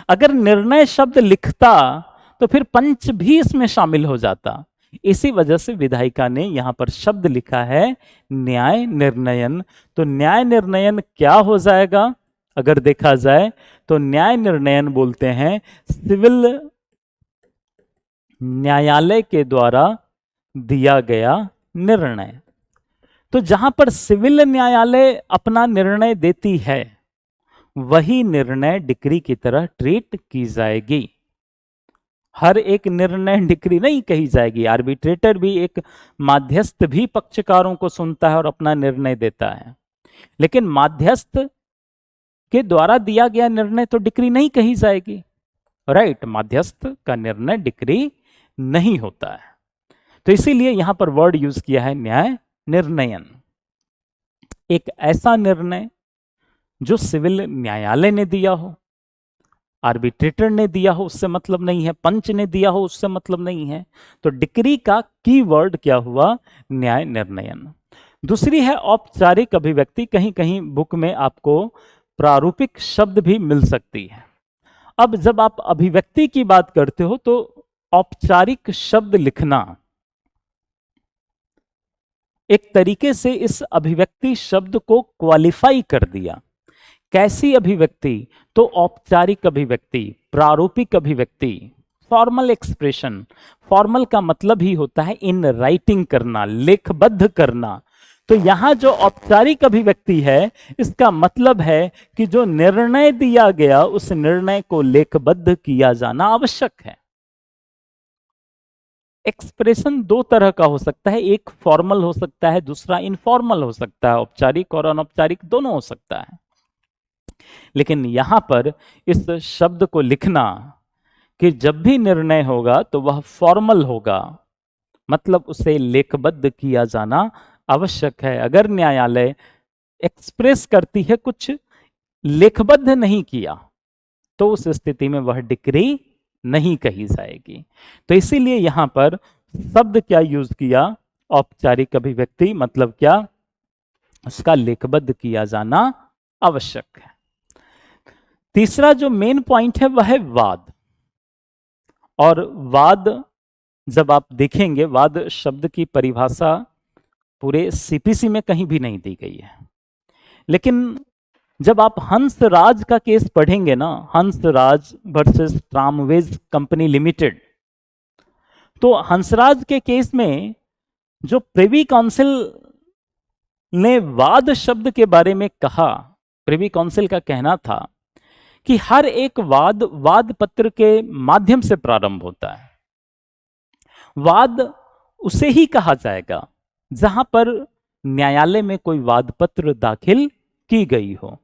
अगर निर्णय शब्द लिखता तो फिर पंच भी इसमें शामिल हो जाता। इसी वजह से विधायिका ने यहां पर शब्द लिखा है न्याय निर्णयन। तो न्याय निर्णयन क्या हो जाएगा? अगर देखा जाए तो न्याय निर्णयन बोलते हैं सिविल न्यायालय के द्वारा दिया गया निर्णय। तो जहां पर सिविल न्यायालय अपना निर्णय देती है वही निर्णय डिक्री की तरह ट्रीट की जाएगी। हर एक निर्णय डिक्री नहीं कही जाएगी। आर्बिट्रेटर भी, एक मध्यस्थ भी पक्षकारों को सुनता है और अपना निर्णय देता है, लेकिन मध्यस्थ के द्वारा दिया गया निर्णय तो डिक्री नहीं कही जाएगी, राइट। मध्यस्थ का निर्णय डिक्री नहीं होता है। तो इसीलिए यहां पर वर्ड यूज किया है न्याय निर्णयन। एक ऐसा निर्णय जो सिविल न्यायालय ने दिया हो, आर्बिट्रेटर ने दिया हो उससे मतलब नहीं है, पंच ने दिया हो उससे मतलब नहीं है। तो डिक्री का कीवर्ड क्या हुआ? न्याय निर्णयन। दूसरी है औपचारिक अभिव्यक्ति। कहीं कहीं बुक में आपको प्रारूपिक शब्द भी मिल सकती है। अब जब आप अभिव्यक्ति की बात करते हो तो औपचारिक शब्द लिखना एक तरीके से इस अभिव्यक्ति शब्द को क्वालिफाई कर दिया। कैसी अभिव्यक्ति? तो औपचारिक अभिव्यक्ति, प्रारूपिक अभिव्यक्ति, फॉर्मल एक्सप्रेशन। फॉर्मल का मतलब ही होता है इन राइटिंग करना, लेखबद्ध करना। तो यहां जो औपचारिक अभिव्यक्ति है इसका मतलब है कि जो निर्णय दिया गया उस निर्णय को लेखबद्ध किया जाना आवश्यक है। एक्सप्रेशन दो तरह का हो सकता है, एक फॉर्मल हो सकता है, दूसरा इनफॉर्मल हो सकता है, औपचारिक और अनौपचारिक दोनों हो सकता है। लेकिन यहां पर इस शब्द को लिखना कि जब भी निर्णय होगा तो वह फॉर्मल होगा, मतलब उसे लेखबद्ध किया जाना आवश्यक है। अगर न्यायालय एक्सप्रेस करती है, कुछ लेखबद्ध नहीं किया, तो उस स्थिति में वह डिक्री नहीं कही जाएगी। तो इसीलिए यहां पर शब्द क्या यूज किया? औपचारिक अभिव्यक्ति, मतलब क्या? उसका लेखबद्ध किया जाना आवश्यक है। तीसरा जो मेन पॉइंट है वह है वाद। और वाद जब आप देखेंगे, वाद शब्द की परिभाषा पूरे सीपीसी में कहीं भी नहीं दी गई है। लेकिन जब आप हंसराज का केस पढ़ेंगे ना, Hansraj versus tramways company limited, तो हंसराज के केस में जो प्रिवी काउंसिल ने वाद शब्द के बारे में कहा, प्रिवी काउंसिल का कहना था कि हर एक वाद वाद पत्र के माध्यम से प्रारंभ होता है। वाद उसे ही कहा जाएगा जहां पर न्यायालय में कोई वाद पत्र दाखिल की गई हो।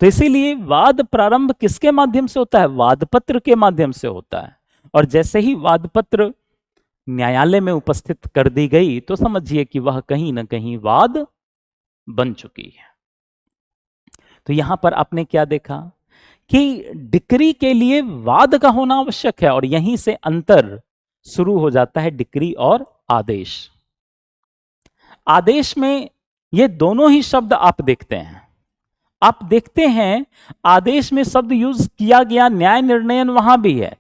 तो इसीलिए वाद प्रारंभ किसके माध्यम से होता है? वाद पत्र के माध्यम से होता है। और जैसे ही वाद पत्र न्यायालय में उपस्थित कर दी गई तो समझिए कि वह कहीं ना कहीं वाद बन चुकी है। तो यहां पर आपने क्या देखा कि डिक्री के लिए वाद का होना आवश्यक है, और यहीं से अंतर शुरू हो जाता है डिक्री और आदेश। आदेश में ये दोनों ही शब्द आप देखते हैं। आप देखते हैं आदेश में शब्द यूज किया गया न्याय निर्णयन वहां भी है,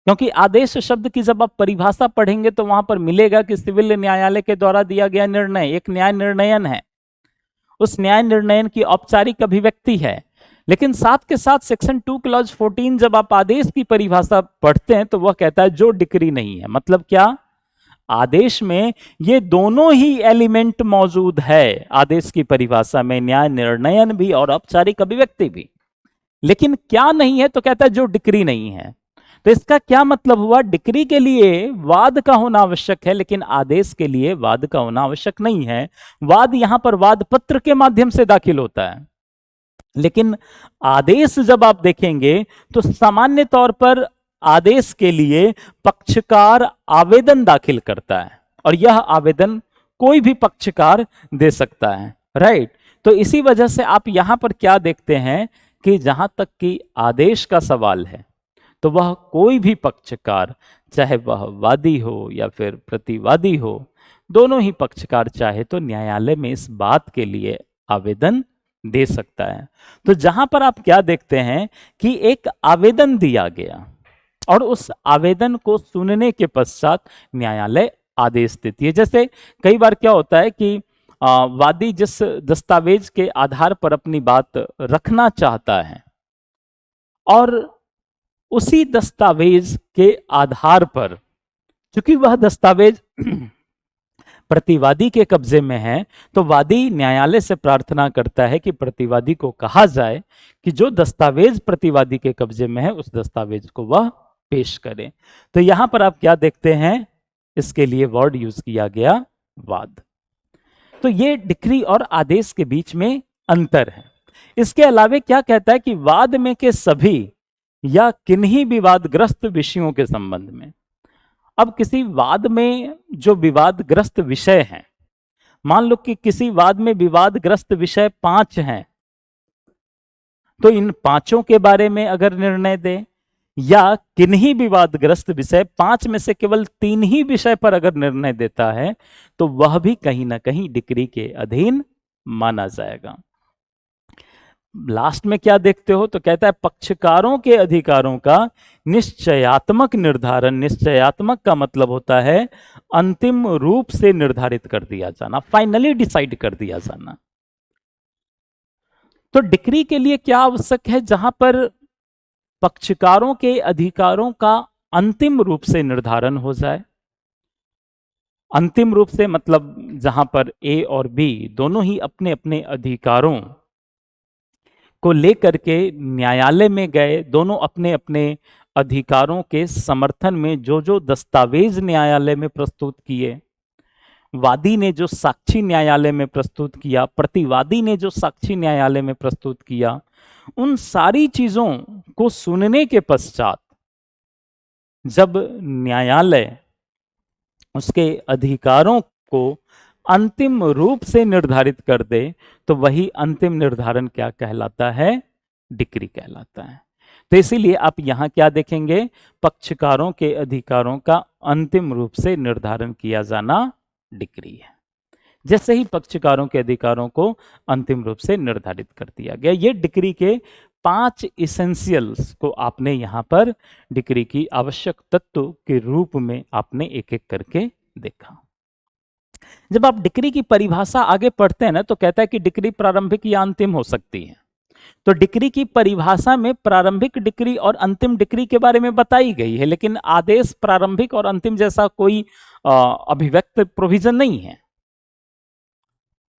क्योंकि आदेश शब्द की जब आप परिभाषा पढ़ेंगे तो वहां पर मिलेगा कि सिविल न्यायालय के द्वारा दिया गया निर्णय एक न्याय निर्णयन है, उस न्याय निर्णयन की औपचारिक अभिव्यक्ति है। लेकिन साथ के साथ सेक्शन 2 क्लॉज 14 जब आप आदेश की परिभाषा पढ़ते हैं तो वह कहता है जो डिक्री नहीं है। मतलब क्या? आदेश में ये दोनों ही एलिमेंट मौजूद है, आदेश की परिभाषा में न्याय निर्णयन भी और औपचारिक अभिव्यक्ति भी। लेकिन क्या नहीं है? तो कहता है जो डिक्री नहीं है। तो इसका क्या मतलब हुआ? डिक्री के लिए वाद का होना आवश्यक है, लेकिन आदेश के लिए वाद का होना आवश्यक नहीं है। वाद यहां पर वाद पत्र के माध्यम से दाखिल होता है, लेकिन आदेश जब आप देखेंगे तो सामान्य तौर पर आदेश के लिए पक्षकार आवेदन दाखिल करता है, और यह आवेदन कोई भी पक्षकार दे सकता है, राइट। तो इसी वजह से आप यहां पर क्या देखते हैं कि जहां तक कि आदेश का सवाल है तो वह कोई भी पक्षकार, चाहे वह वादी हो या फिर प्रतिवादी हो, दोनों ही पक्षकार चाहे तो न्यायालय में इस बात के लिए आवेदन दे सकता है। तो जहां पर आप क्या देखते हैं कि एक आवेदन दिया गया और उस आवेदन को सुनने के पश्चात न्यायालय आदेश देती है। जैसे कई बार क्या होता है कि वादी जिस दस्तावेज के आधार पर अपनी बात रखना चाहता है और उसी दस्तावेज के आधार पर, चूंकि वह दस्तावेज प्रतिवादी के कब्जे में है, तो वादी न्यायालय से प्रार्थना करता है कि प्रतिवादी को कहा जाए कि जो दस्तावेज प्रतिवादी के कब्जे में है उस दस्तावेज को वह पेश करें। तो यहां पर आप क्या देखते हैं? इसके लिए वर्ड यूज किया गया वाद। तो ये डिक्री और आदेश के बीच में अंतर है। इसके अलावा क्या कहता है कि वाद में के सभी या किन्हीं विवादग्रस्त विषयों के संबंध में। अब किसी वाद में जो विवादग्रस्त विषय हैं, मान लो कि किसी वाद में विवादग्रस्त विषय 5 हैं, तो इन पांचों के बारे में अगर निर्णय दे या किन्हीं विवादग्रस्त विषय, पांच में से केवल तीन ही विषय पर अगर निर्णय देता है तो वह भी कहीं ना कहीं डिक्री के अधीन माना जाएगा। लास्ट में क्या देखते हो तो कहता है पक्षकारों के अधिकारों का निश्चयात्मक निर्धारण। निश्चयात्मक का मतलब होता है अंतिम रूप से निर्धारित कर दिया जाना, फाइनली डिसाइड कर दिया जाना। तो डिक्री के लिए क्या आवश्यक है? जहां पर पक्षकारों के अधिकारों का अंतिम रूप से निर्धारण हो जाए। अंतिम रूप से मतलब जहां पर ए और बी दोनों ही अपने अपने अधिकारों को लेकर के न्यायालय में गए, दोनों अपने अपने अधिकारों के समर्थन में जो जो दस्तावेज न्यायालय में प्रस्तुत किए, वादी ने जो साक्षी न्यायालय में प्रस्तुत किया, प्रतिवादी ने जो साक्षी न्यायालय में प्रस्तुत किया, उन सारी चीजों को सुनने के पश्चात जब न्यायालय उसके अधिकारों को अंतिम रूप से निर्धारित कर दे तो वही अंतिम निर्धारण क्या कहलाता है? डिक्री कहलाता है। तो इसीलिए आप यहां क्या देखेंगे? पक्षकारों के अधिकारों का अंतिम रूप से निर्धारण किया जाना डिक्री है। जैसे ही पक्षकारों के अधिकारों को अंतिम रूप से निर्धारित कर दिया गया, ये डिक्री के 5 इसेंशियल्स को आपने यहां पर डिक्री की आवश्यक तत्व के रूप में आपने एक एक करके देखा। जब आप डिक्री की परिभाषा आगे पढ़ते हैं ना तो कहता है कि डिक्री प्रारंभिक या अंतिम हो सकती है। तो डिक्री की परिभाषा में प्रारंभिक डिक्री और अंतिम डिक्री के बारे में बताई गई है, लेकिन आदेश प्रारंभिक और अंतिम जैसा कोई अभिव्यक्त प्रोविजन नहीं है।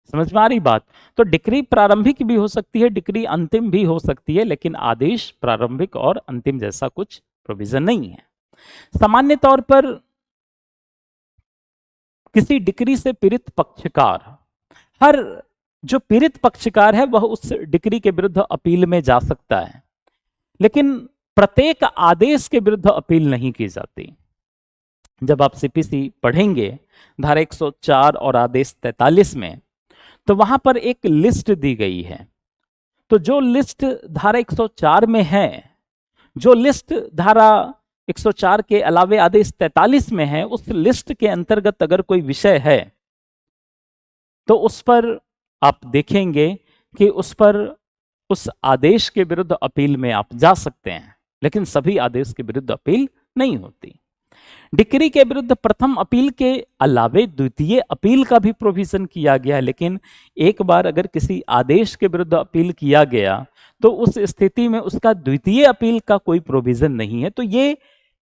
समझ में आ रही बात? तो डिक्री प्रारंभिक भी हो सकती है, डिक्री अंतिम भी हो सकती है, लेकिन आदेश प्रारंभिक और अंतिम जैसा कुछ प्रोविजन नहीं है। सामान्य तौर पर किसी डिक्री से पीड़ित पक्षकार, हर जो पीड़ित पक्षकार है वह उस डिक्री के विरुद्ध अपील में जा सकता है, लेकिन प्रत्येक आदेश के विरुद्ध अपील नहीं की जाती। जब आप सीपीसी पढ़ेंगे धारा 104 और आदेश 43 में, तो वहां पर एक लिस्ट दी गई है। तो जो लिस्ट धारा 104 में है, जो लिस्ट धारा 104 के अलावे आदेश 43 में है, उस लिस्ट के अंतर्गत अगर कोई विषय है तो उस पर आप देखेंगे कि उस पर उस आदेश के विरुद्ध अपील में आप जा सकते हैं, लेकिन सभी आदेश के विरुद्ध अपील नहीं होती। डिक्री के विरुद्ध प्रथम अपील के अलावे द्वितीय अपील का भी प्रोविजन किया गया है, लेकिन एक बार अगर किसी आदेश के विरुद्ध अपील किया गया तो उस स्थिति में उसका द्वितीय अपील का कोई प्रोविजन नहीं है। तो ये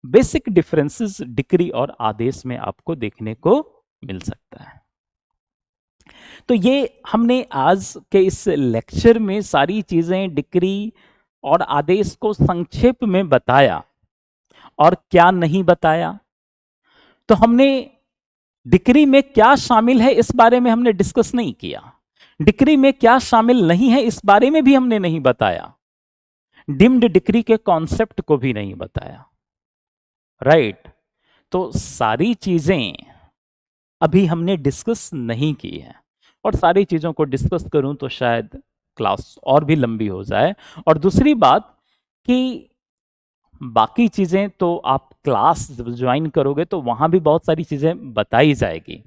बेसिक डिफरेंसेस डिक्री और आदेश में आपको देखने को मिल सकता है। तो ये हमने आज के इस लेक्चर में सारी चीजें डिक्री और आदेश को संक्षेप में बताया और क्या नहीं बताया। तो हमने डिक्री में क्या शामिल है इस बारे में हमने डिस्कस नहीं किया, डिक्री में क्या शामिल नहीं है इस बारे में भी हमने नहीं बताया, डिम्ड डिक्री के कॉन्सेप्ट को भी नहीं बताया, राइट। तो सारी चीजें अभी हमने डिस्कस नहीं की है, और सारी चीजों को डिस्कस करूं तो शायद क्लास और भी लंबी हो जाए। और दूसरी बात कि बाकी चीजें तो आप क्लास ज्वाइन करोगे तो वहां भी बहुत सारी चीजें बताई जाएगी।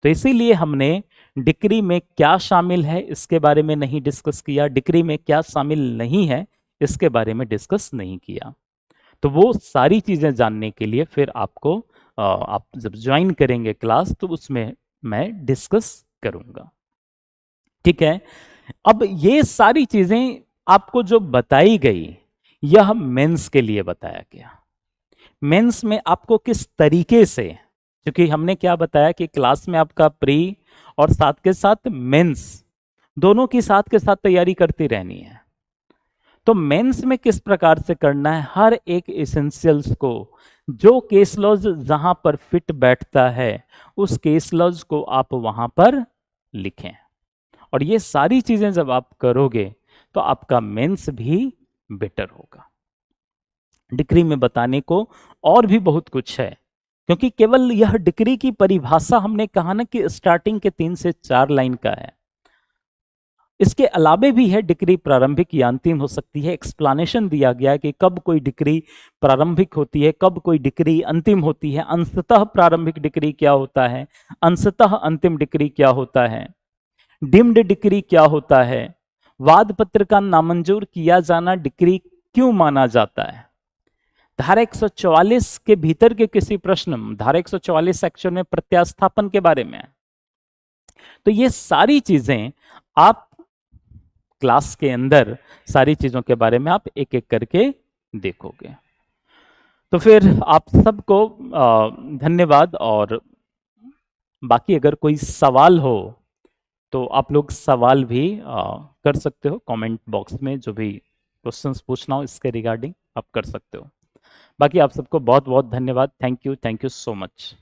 तो इसीलिए हमने डिक्री में क्या शामिल है इसके बारे में नहीं डिस्कस किया, डिक्री में क्या शामिल नहीं है इसके बारे में डिस्कस नहीं किया। तो वो सारी चीजें जानने के लिए फिर आपको आप जब ज्वाइन करेंगे क्लास तो उसमें मैं डिस्कस करूंगा, ठीक है। अब ये सारी चीजें आपको जो बताई गई यह मेंस के लिए बताया गया। मेंस में आपको किस तरीके से, क्योंकि हमने क्या बताया कि क्लास में आपका प्री और साथ के साथ मेंस दोनों की साथ के साथ तैयारी करती रहनी है। तो मेंस में किस प्रकार से करना है, हर एक एसेंशियल्स को, जो केस लॉज जहां पर फिट बैठता है उस केस लॉज को आप वहां पर लिखें। और ये सारी चीजें जब आप करोगे तो आपका मेंस भी बेटर होगा। डिक्री में बताने को और भी बहुत कुछ है, क्योंकि केवल यह डिक्री की परिभाषा हमने कहा ना कि स्टार्टिंग के 3 से 4 लाइन का है। इसके अलावे भी है डिक्री प्रारंभिक या अंतिम हो सकती है। एक्सप्लेनेशन दिया गया है कि कब कोई डिक्री प्रारंभिक होती है, कब कोई डिक्री अंतिम होती है, अंशतः प्रारंभिक डिक्री क्या होता है, अंशतः अंतिम डिक्री क्या होता है, डिम्ड डिक्री क्या होता है, वाद पत्र का नामंजूर किया जाना डिक्री क्यों माना जाता है, धारा 144 के भीतर के किसी प्रश्न, धारा 144 सेक्शन में प्रत्यास्थापन के बारे में है। तो ये सारी चीजें आप क्लास के अंदर सारी चीजों के बारे में आप एक एक करके देखोगे। तो फिर आप सबको धन्यवाद, और बाकी अगर कोई सवाल हो तो आप लोग सवाल भी कर सकते हो कमेंट बॉक्स में, जो भी क्वेश्चंस पूछना हो इसके रिगार्डिंग आप कर सकते हो। बाकी आप सबको बहुत बहुत धन्यवाद। Thank you so much.